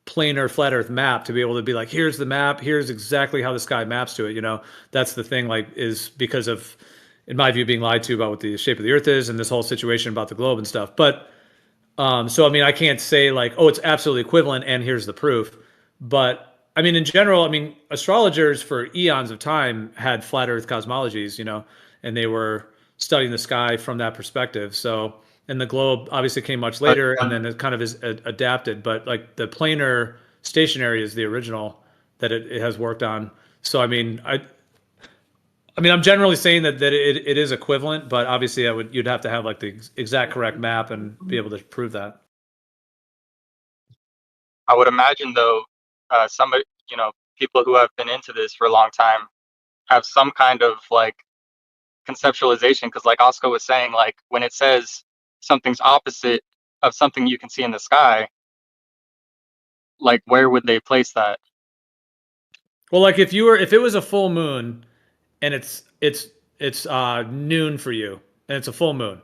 planar flat Earth map to be able to be like, here's the map, here's exactly how the sky maps to it. That's the thing. Like, is because of, in my view, being lied to about what the shape of the Earth is and this whole situation about the globe and stuff. But so I mean, I can't say like, oh, it's absolutely equivalent and here's the proof. But I mean, in general, I mean, astrologers for eons of time had flat Earth cosmologies, and they were studying the sky from that perspective. So, and the globe obviously came much later, and then it kind of is adapted. But like the planar stationary is the original that it has worked on. So I mean, I'm generally saying that it is equivalent, but obviously you'd have to have like the exact correct map and be able to prove that. I would imagine though, somebody, people who have been into this for a long time have some kind of like conceptualization, because like Oscar was saying, like when it says something's opposite of something you can see in the sky, like where would they place that? Well, like if it was a full moon and it's noon for you and it's a full moon.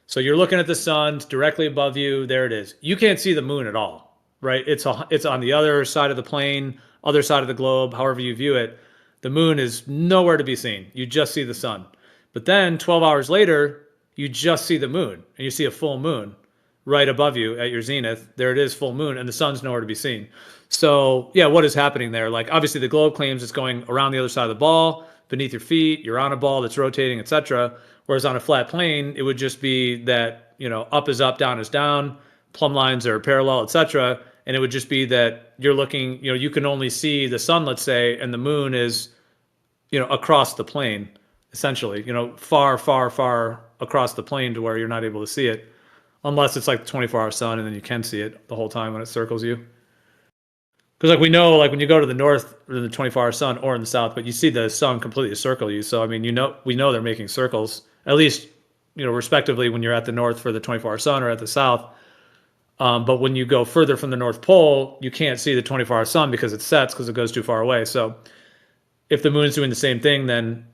So you're looking at the sun it's directly above you, there it is. You can't see the moon at all, right? It's on the other side of the plane, other side of the globe, however you view it. The moon is nowhere to be seen. You just see the sun. But then 12 hours later, you just see the moon and you see a full moon right above you at your zenith. There it is, full moon, and the sun's nowhere to be seen. So, yeah, what is happening there? Like, obviously, the globe claims it's going around the other side of the ball, beneath your feet, you're on a ball that's rotating, etc. Whereas on a flat plane, it would just be that, up is up, down is down, plumb lines are parallel, etc. And it would just be that you're looking, you can only see the sun, let's say, and the moon is, across the plane, essentially, far, far, far across the plane to where you're not able to see it. Unless it's like the 24-hour sun and then you can see it the whole time when it circles you. Because like we know, like when you go to the north or the 24-hour sun or in the south, but you see the sun completely circle you. So I mean, we know they're making circles, at least, respectively when you're at the north for the 24-hour sun or at the south. But when you go further from the North Pole, you can't see the 24-hour sun because it sets because it goes too far away. So if the moon's doing the same thing, then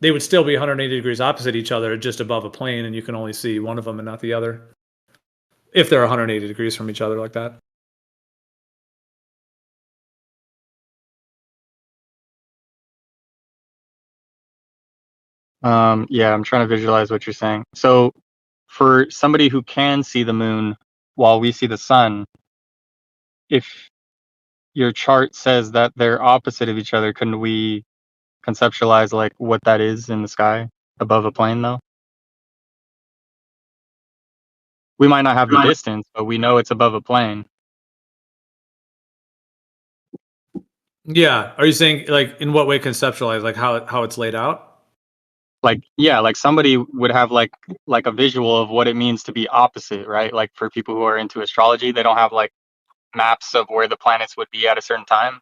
they would still be 180 degrees opposite each other, just above a plane, and you can only see one of them and not the other. If they're 180 degrees from each other like that. Yeah, I'm trying to visualize what you're saying. So for somebody who can see the moon while we see the sun, if your chart says that they're opposite of each other, couldn't we conceptualize like what that is in the sky above a plane though? We might not have the distance, but we know it's above a plane. Yeah. Are you saying like in what way conceptualize, like how it's laid out? Like, yeah, like somebody would have like a visual of what it means to be opposite, right? Like for people who are into astrology, they don't have like maps of where the planets would be at a certain time.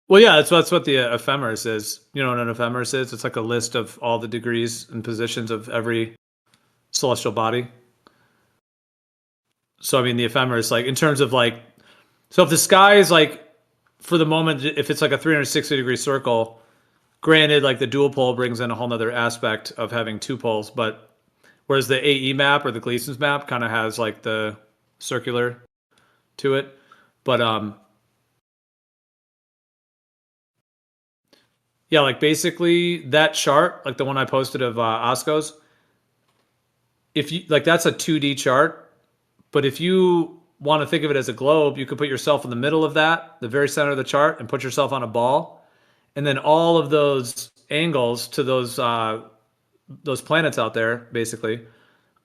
Well, yeah, that's what the ephemeris is. You know what an ephemeris is? It's like a list of all the degrees and positions of every celestial body. So I mean, the ephemeris, like in terms of like, so if the sky is like, for the moment, if it's like a 360-degree circle, granted, like the dual pole brings in a whole nother aspect of having two poles, but whereas the AE map or the Gleason's map kind of has like the circular to it, but yeah, like basically that chart, like the one I posted of Osco's, if you like, that's a 2D chart, but if you want to think of it as a globe, you could put yourself in the middle of that, the very center of the chart, and put yourself on a ball, and then all of those angles to those planets out there basically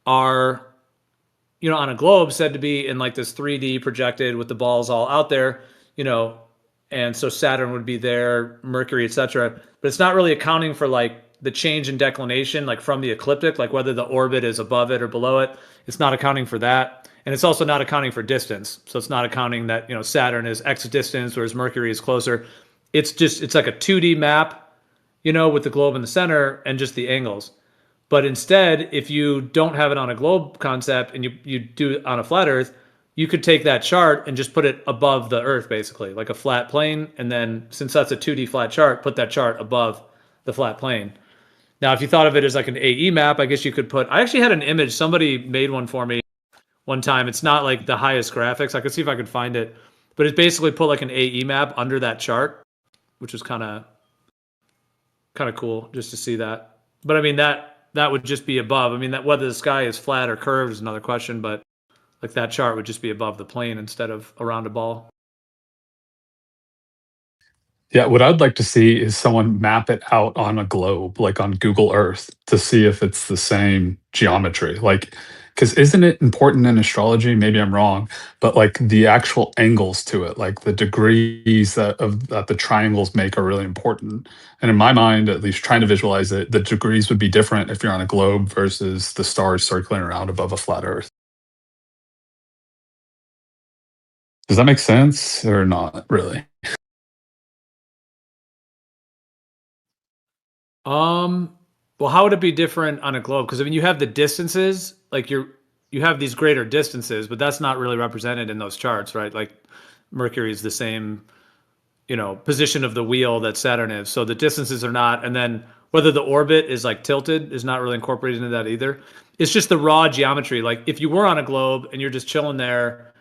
are, on a globe said to be in like this 3D projected with the balls all out there, and so Saturn would be there, Mercury, etc. But it's not really accounting for like the change in declination, like from the ecliptic, like whether the orbit is above it or below it. It's not accounting for that. And it's also not accounting for distance. So it's not accounting that, Saturn is X distance, whereas Mercury is closer. It's like a 2D map, with the globe in the center and just the angles. But instead, if you don't have it on a globe concept and you do it on a flat Earth, you could take that chart and just put it above the Earth, basically, like a flat plane. And then, since that's a 2D flat chart, put that chart above the flat plane. Now, if you thought of it as like an AE map, I guess you could I actually had an image. Somebody made one for me one time. It's not like the highest graphics. I could see if I could find it. But it's basically put like an AE map under that chart, which was kind of cool just to see that. But I mean, that would just be above. I mean, that whether the sky is flat or curved is another question, but like that chart would just be above the plane instead of around a ball. Yeah, what I'd like to see is someone map it out on a globe, like on Google Earth, to see if it's the same geometry. Like Because isn't it important in astrology? Maybe I'm wrong, but like the actual angles to it, like the degrees that the triangles make are really important. And in my mind, at least trying to visualize it, the degrees would be different if you're on a globe versus the stars circling around above a flat Earth. Does that make sense or not really? Well, how would it be different on a globe? Because I mean, you have the distances, like you have these greater distances, but that's not really represented in those charts, right? Like Mercury is the same, position of the wheel that Saturn is. So the distances are not, and then whether the orbit is like tilted is not really incorporated into that either. It's just the raw geometry. Like if you were on a globe and you're just chilling there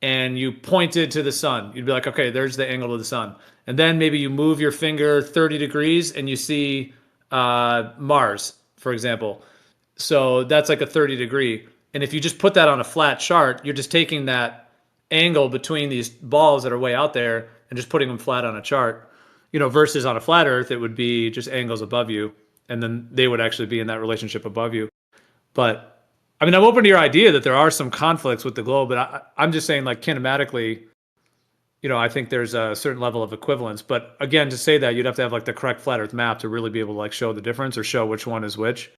and you pointed to the sun, you'd be like, okay, there's the angle of the sun. And then maybe you move your finger 30 degrees and you see Mars, for example. So that's like a 30-degree. And if you just put that on a flat chart, you're just taking that angle between these balls that are way out there and just putting them flat on a chart. Versus on a flat Earth, it would be just angles above you, and then they would actually be in that relationship above you. But I mean, I'm open to your idea that there are some conflicts with the globe, but I'm just saying, like kinematically, I think there's a certain level of equivalence. But again, to say that, you'd have to have like the correct flat Earth map to really be able to like show the difference or show which one is which.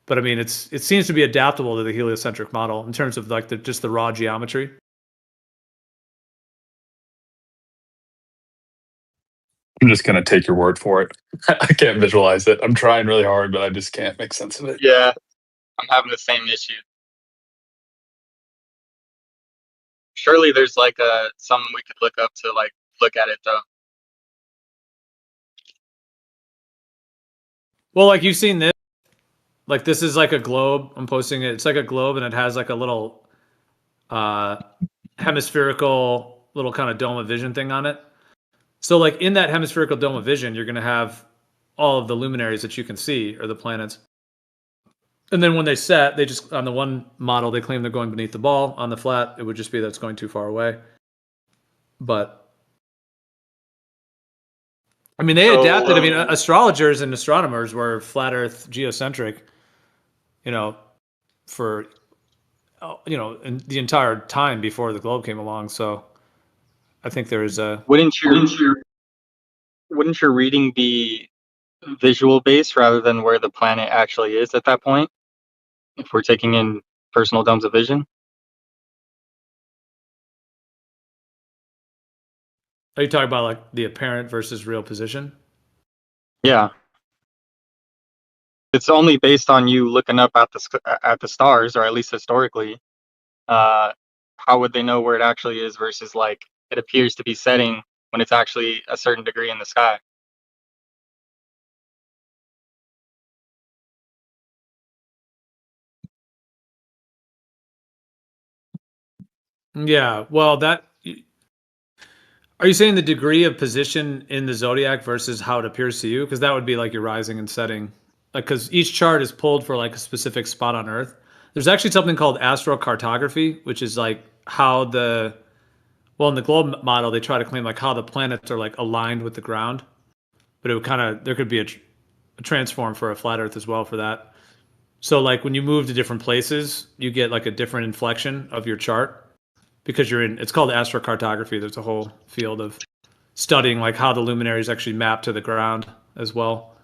But I mean, it seems to be adaptable to the heliocentric model in terms of like just the raw geometry. I'm just gonna take your word for it. I can't visualize it. I'm trying really hard, but I just can't make sense of it. Yeah, I'm having the same issue. Surely there's like something we could look up to like look at it though. Well, like you've seen this, like this is like a globe. I'm posting it. It's like a globe, and it has like a little hemispherical little kind of dome of vision thing on it. So like in that hemispherical dome of vision, you're going to have all of the luminaries that you can see, or the planets. And then when they set, they just, on the one model, they claim they're going beneath the ball. On the flat, it would just be that it's going too far away. But I mean, they adapted. I mean, astrologers and astronomers were flat Earth geocentric, for in the entire time before the globe came along. So I think there is a. Wouldn't your reading be visual based rather than where the planet actually is at that point? If we're taking in personal domes of vision? Are you talking about like the apparent versus real position? Yeah. It's only based on you looking up at the stars, or at least historically. How would they know where it actually is versus like it appears to be setting when it's actually a certain degree in the sky? Yeah. Well, are you saying the degree of position in the zodiac versus how it appears to you? Because that would be like your rising and setting. Like, because each chart is pulled for like a specific spot on Earth. There's actually something called astrocartography, which is like how in the globe model, they try to claim like how the planets are like aligned with the ground. But it would there could be a transform for a flat Earth as well for that. So like when you move to different places, you get like a different inflection of your chart because it's called astrocartography. There's a whole field of studying like how the luminaries actually map to the ground as well.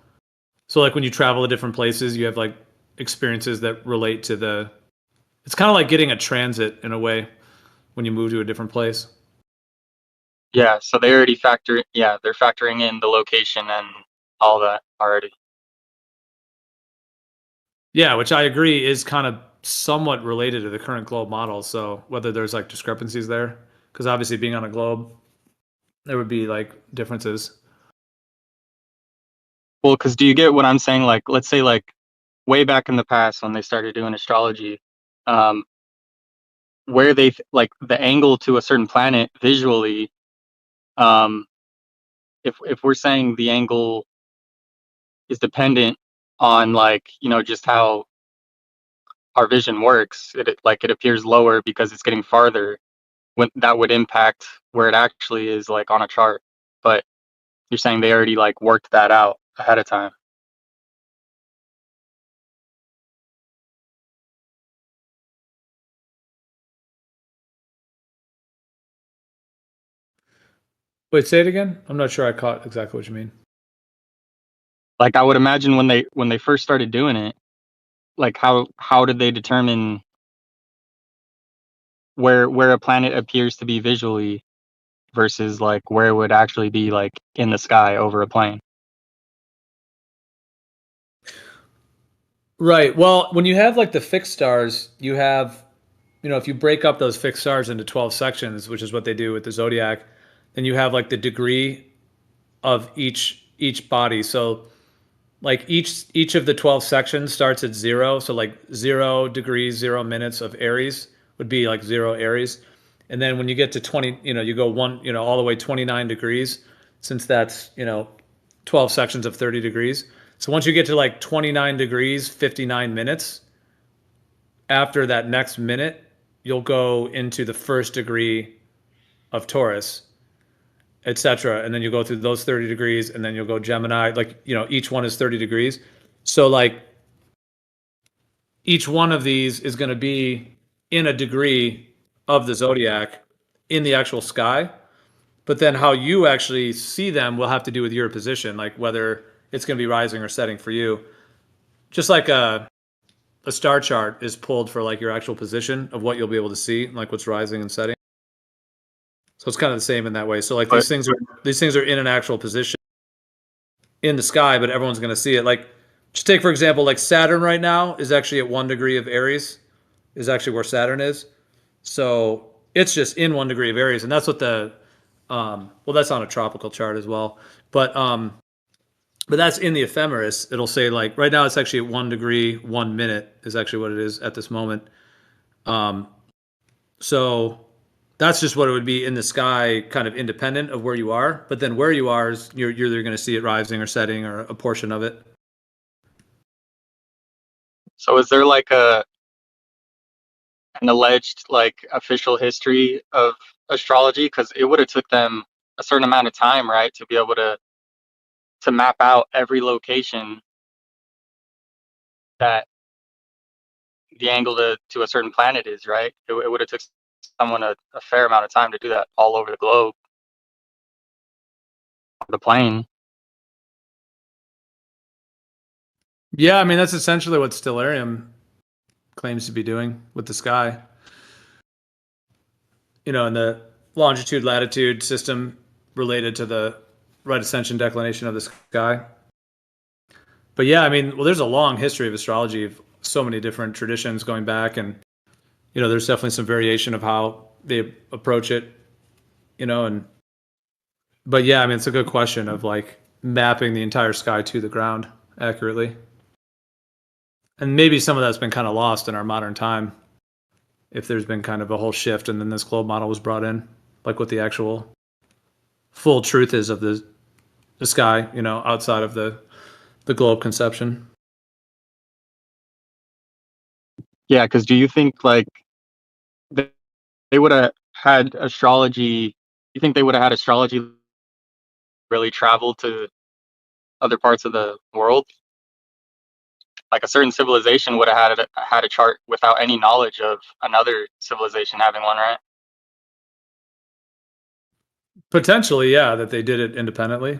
So like when you travel to different places, you have like experiences that relate to it's kind of like getting a transit in a way when you move to a different place. Yeah, so they already they're factoring in the location and all that already. Yeah, which I agree is kind of somewhat related to the current globe model. So whether there's like discrepancies there, because obviously being on a globe, there would be like differences. Well, because do you get what I'm saying? Like, let's say like way back in the past when they started doing astrology, um, where like the angle to a certain planet visually, um, if we're saying the angle is dependent on like just how our vision works, it appears lower because it's getting farther. When that would impact where it actually is like on a chart. But you're saying they already like worked that out ahead of time. Wait, say it again. I'm not sure I caught exactly what you mean. Like I would imagine when they first started doing it, like how did they determine where a planet appears to be visually versus like where it would actually be like in the sky over a plane? Right. Well, when you have like the fixed stars, you have, if you break up those fixed stars into 12 sections, which is what they do with the zodiac, then you have like the degree of each body. So like each of the 12 sections starts at 0, so like 0 degrees 0 minutes of Aries would be like 0 Aries. And then when you get to 20, you go one, all the way 29 degrees, since that's 12 sections of 30 degrees. So once you get to like 29 degrees 59 minutes, after that next minute you'll go into the first degree of Taurus, etc. And then you go through those 30 degrees, and then you'll go Gemini. Like, each one is 30 degrees. So like each one of these is going to be in a degree of the zodiac in the actual sky. But then how you actually see them will have to do with your position, like whether it's going to be rising or setting for you. Just like a star chart is pulled for like your actual position of what you'll be able to see, like what's rising and setting. So it's kind of the same in that way. So like But these things are in an actual position in the sky, but everyone's going to see it. Like, just take for example, like Saturn right now is actually at 1 degree of Aries, is actually where Saturn is. So it's just in 1 degree of Aries, and that's what well, that's on a tropical chart as well, but that's in the ephemeris. It'll say like right now it's actually at 1 degree 1 minute is actually what it is at this moment. So that's just what it would be in the sky, kind of independent of where you are. But then where you are is you're either going to see it rising or setting or a portion of it. so is there like an alleged like official history of astrology? Because it would have took them a certain amount of time, right, to be able to map out every location that the angle to a certain planet is, right? It would have took someone a fair amount of time to do that all over the globe, the plane. Yeah, I mean that's essentially what Stellarium claims to be doing with the sky. In the longitude latitude system related to the right ascension declination of the sky. But yeah, I mean, well, there's a long history of astrology of so many different traditions going back, and there's definitely some variation of how they approach it, and but yeah, I mean, it's a good question of like mapping the entire sky to the ground accurately. And maybe some of that's been kind of lost in our modern time if there's been kind of a whole shift and then this globe model was brought in, like what the actual full truth is of the sky, outside of the globe conception. Yeah, because do you think like they, they would have had astrology? You think they would have had astrology really travel to other parts of the world? Like a certain civilization would have had a chart without any knowledge of another civilization having one, right? Potentially, yeah, that they did it independently.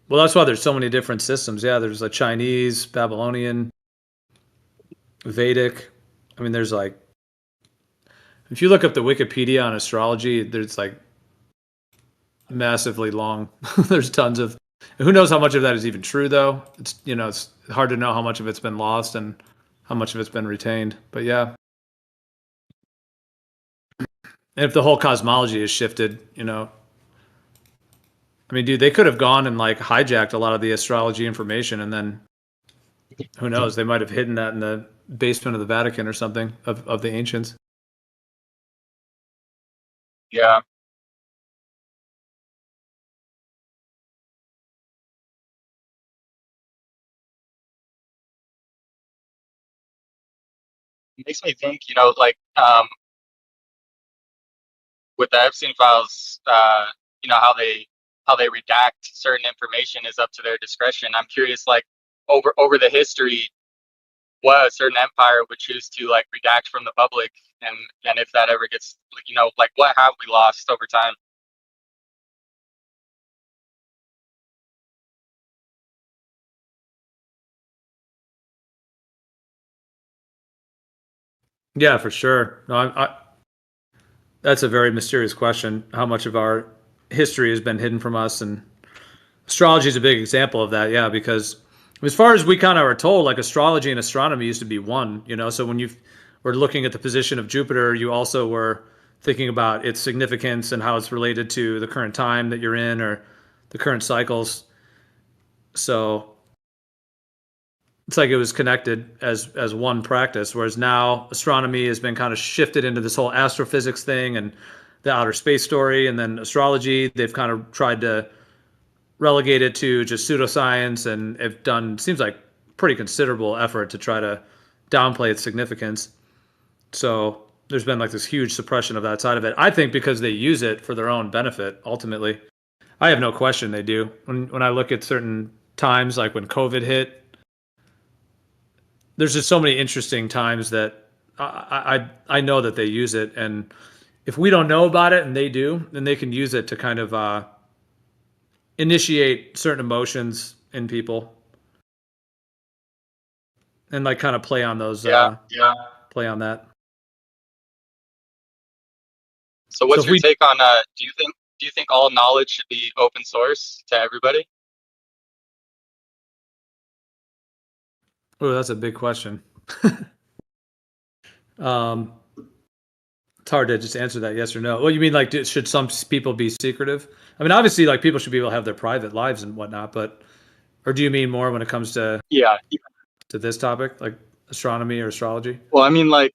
Well, that's why there's so many different systems. Yeah, there's a Chinese, Babylonian, Vedic. I mean, there's like, if you look up the Wikipedia on astrology, there's like massively long. There's tons of, who knows how much of that is even true though. It's hard to know how much of it's been lost and how much of it's been retained. But yeah. And if the whole cosmology is shifted, I mean, dude, they could have gone and like hijacked a lot of the astrology information, and then who knows, they might have hidden that in the basement of the Vatican or something of the ancients. Yeah. It makes me think, like with the Epstein files, how they redact certain information is up to their discretion. I'm curious, like over the history, what a certain empire would choose to like redact from the public, and if that ever gets, like what have we lost over time? Yeah, for sure. No, that's a very mysterious question. How much of our history has been hidden from us, and astrology is a big example of that. Yeah, because as far as we kind of are told, like astrology and astronomy used to be one. So when you were looking at the position of Jupiter, you also were thinking about its significance and how it's related to the current time that you're in or the current cycles. So it's like it was connected as one practice, whereas now astronomy has been kind of shifted into this whole astrophysics thing and the outer space story, and then astrology they've kind of tried to relegate it to just pseudoscience, and have done seems like pretty considerable effort to try to downplay its significance. So there's been like this huge suppression of that side of it. I think because they use it for their own benefit ultimately. I have no question they do. When I look at certain times, like when COVID hit, there's just so many interesting times that I know that they use it, and if we don't know about it and they do, then they can use it to kind of initiate certain emotions in people and like kind of play on those Yeah. play on that. So So what's if your we take on do you think all knowledge should be open source to everybody? Oh, that's a big question. um it's hard to just answer that yes or no. Well, you mean like should some people be secretive? I mean, obviously, like people should be able to have their private lives and whatnot, but or do you mean more when it comes Yeah. to this topic, like astronomy or astrology? Well, I mean, like,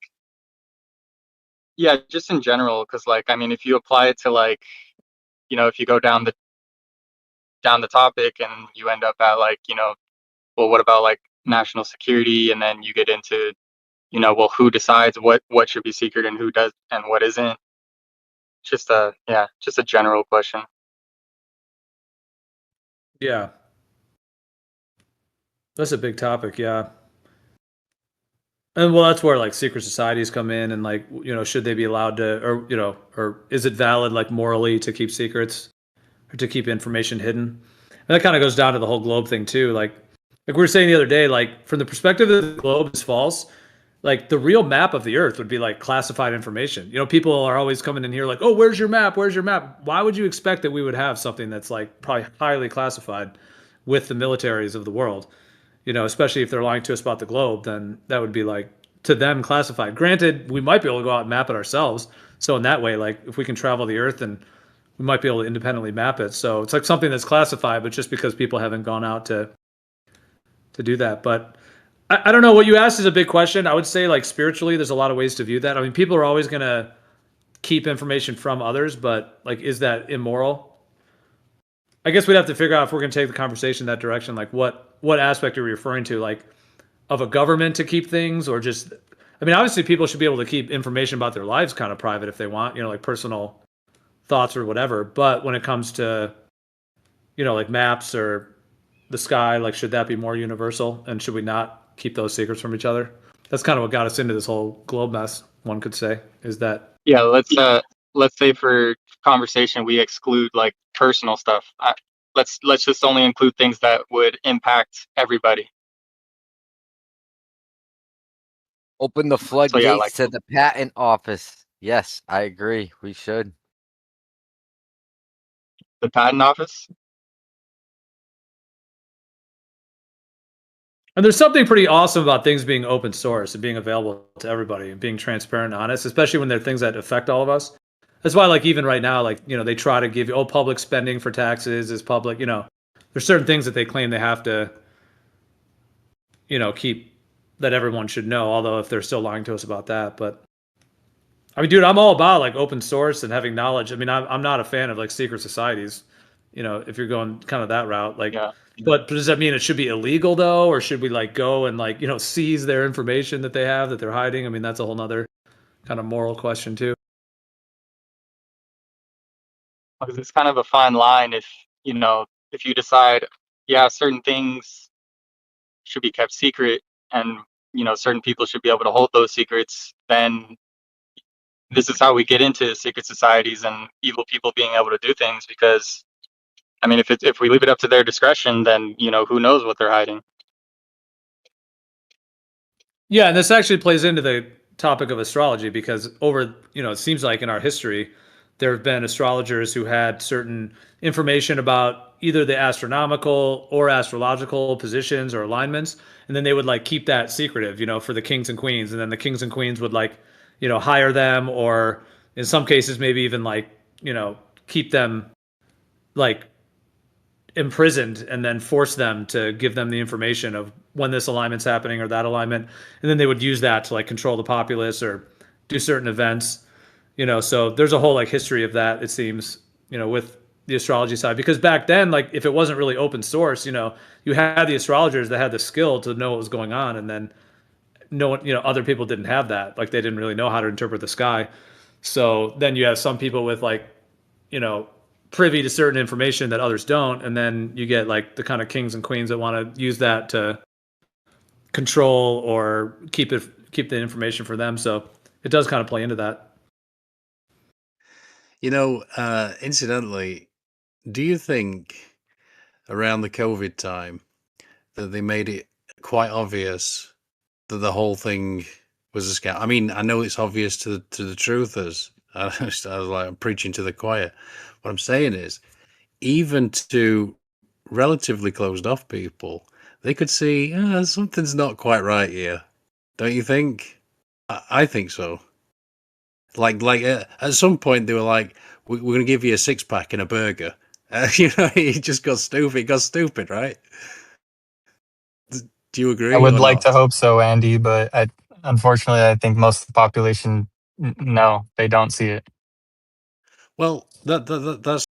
yeah, just in general, because like, I mean, if you apply it to like, if you go down the topic and you end up at like, well, what about like national security, and then you get into, well, who decides what should be secret and who does and what isn't? Just a general question. Yeah, that's a big topic. Yeah. And well, that's where like secret societies come in, and like should they be allowed to, or or is it valid like morally to keep secrets or to keep information hidden? And that kind of goes down to the whole globe thing too. Like we were saying the other day, like from the perspective that the globe is false, like the real map of the Earth would be like classified information. People are always coming in here like, oh, where's your map? Where's your map? Why would you expect that we would have something that's like probably highly classified with the militaries of the world? Especially if they're lying to us about the globe, then that would be like to them classified. Granted, we might be able to go out and map it ourselves. So in that way, like if we can travel the earth, and we might be able to independently map it. So it's like something that's classified, but just because people haven't gone out to do that. But I don't know. What you asked is a big question. I would say like spiritually, there's a lot of ways to view that. I mean, people are always gonna keep information from others, but like, is that immoral? I guess we'd have to figure out if we're gonna take the conversation that direction. Like, what aspect are we referring to? Like, of a government to keep things, or just I mean, obviously people should be able to keep information about their lives kind of private if they want, like personal thoughts or whatever. But when it comes to, like maps or the sky, like should that be more universal, and should we not keep those secrets from each other? That's kind of what got us into this whole globe mess, one could say, is that Yeah, let's say for conversation we exclude like personal stuff. Let's just only include things that would impact everybody. Open the So yeah, like floodgates to the patent office. Yes, I agree. We should. the patent office. and there's something pretty awesome about things being open source and being available to everybody and being transparent and honest, especially when they're things that affect all of us. That's why, like, even right now, like, they try to give you, public spending for taxes is public, there's certain things that they claim they have to, keep that everyone should know, although if they're still lying to us about that. But I mean, dude, I'm all about like open source and having knowledge. I mean, I'm not a fan of like secret societies, if you're going kind of that route. Like, Yeah. but does that mean it should be illegal though? Or should we like go and like, seize their information that they have that they're hiding? I mean, that's a whole nother kind of moral question too. Because it's kind of a fine line if you decide, yeah, certain things should be kept secret, and certain people should be able to hold those secrets, then this is how we get into secret societies and evil people being able to do things. Because I mean, if we leave it up to their discretion, then who knows what they're hiding. Yeah, and this actually plays into topic of astrology, because over, it seems like in our history, there have been astrologers who had certain information about either the astronomical or astrological positions or alignments, and then they would like keep that secretive, for the kings and queens, and then the kings and queens would like, hire them, or in some cases maybe even like, keep them like imprisoned and then force them to give them the information of when this alignment's happening or that alignment, and then they would use that to like control the populace or do certain events. So there's a whole like history of that, it seems, with the astrology side, because back then, like, if it wasn't really open source, you had the astrologers that had the skill to know what was going on, and then no one, other people didn't have that, like they didn't really know how to interpret the sky. So then you have some people with like, privy to certain information that others don't, and then you get like the kind of kings and queens that want to use that to control or keep the information for them. So it does kind of play into that. Incidentally, do you think around the COVID time that they made it quite obvious that the whole thing was a scam? I mean, I know it's obvious to the truthers. I was like, I'm preaching to the choir. What I'm saying is, even to relatively closed off people, they could see something's not quite right here. Don't you think? I think so. Like at some point they were like, we're going to give you a 6-pack and a burger. It just got stupid. It got stupid, right? Do you agree? I would or like not? to hope so, Andy, but unfortunately, I think most of the population, no, they don't see it. Well, that's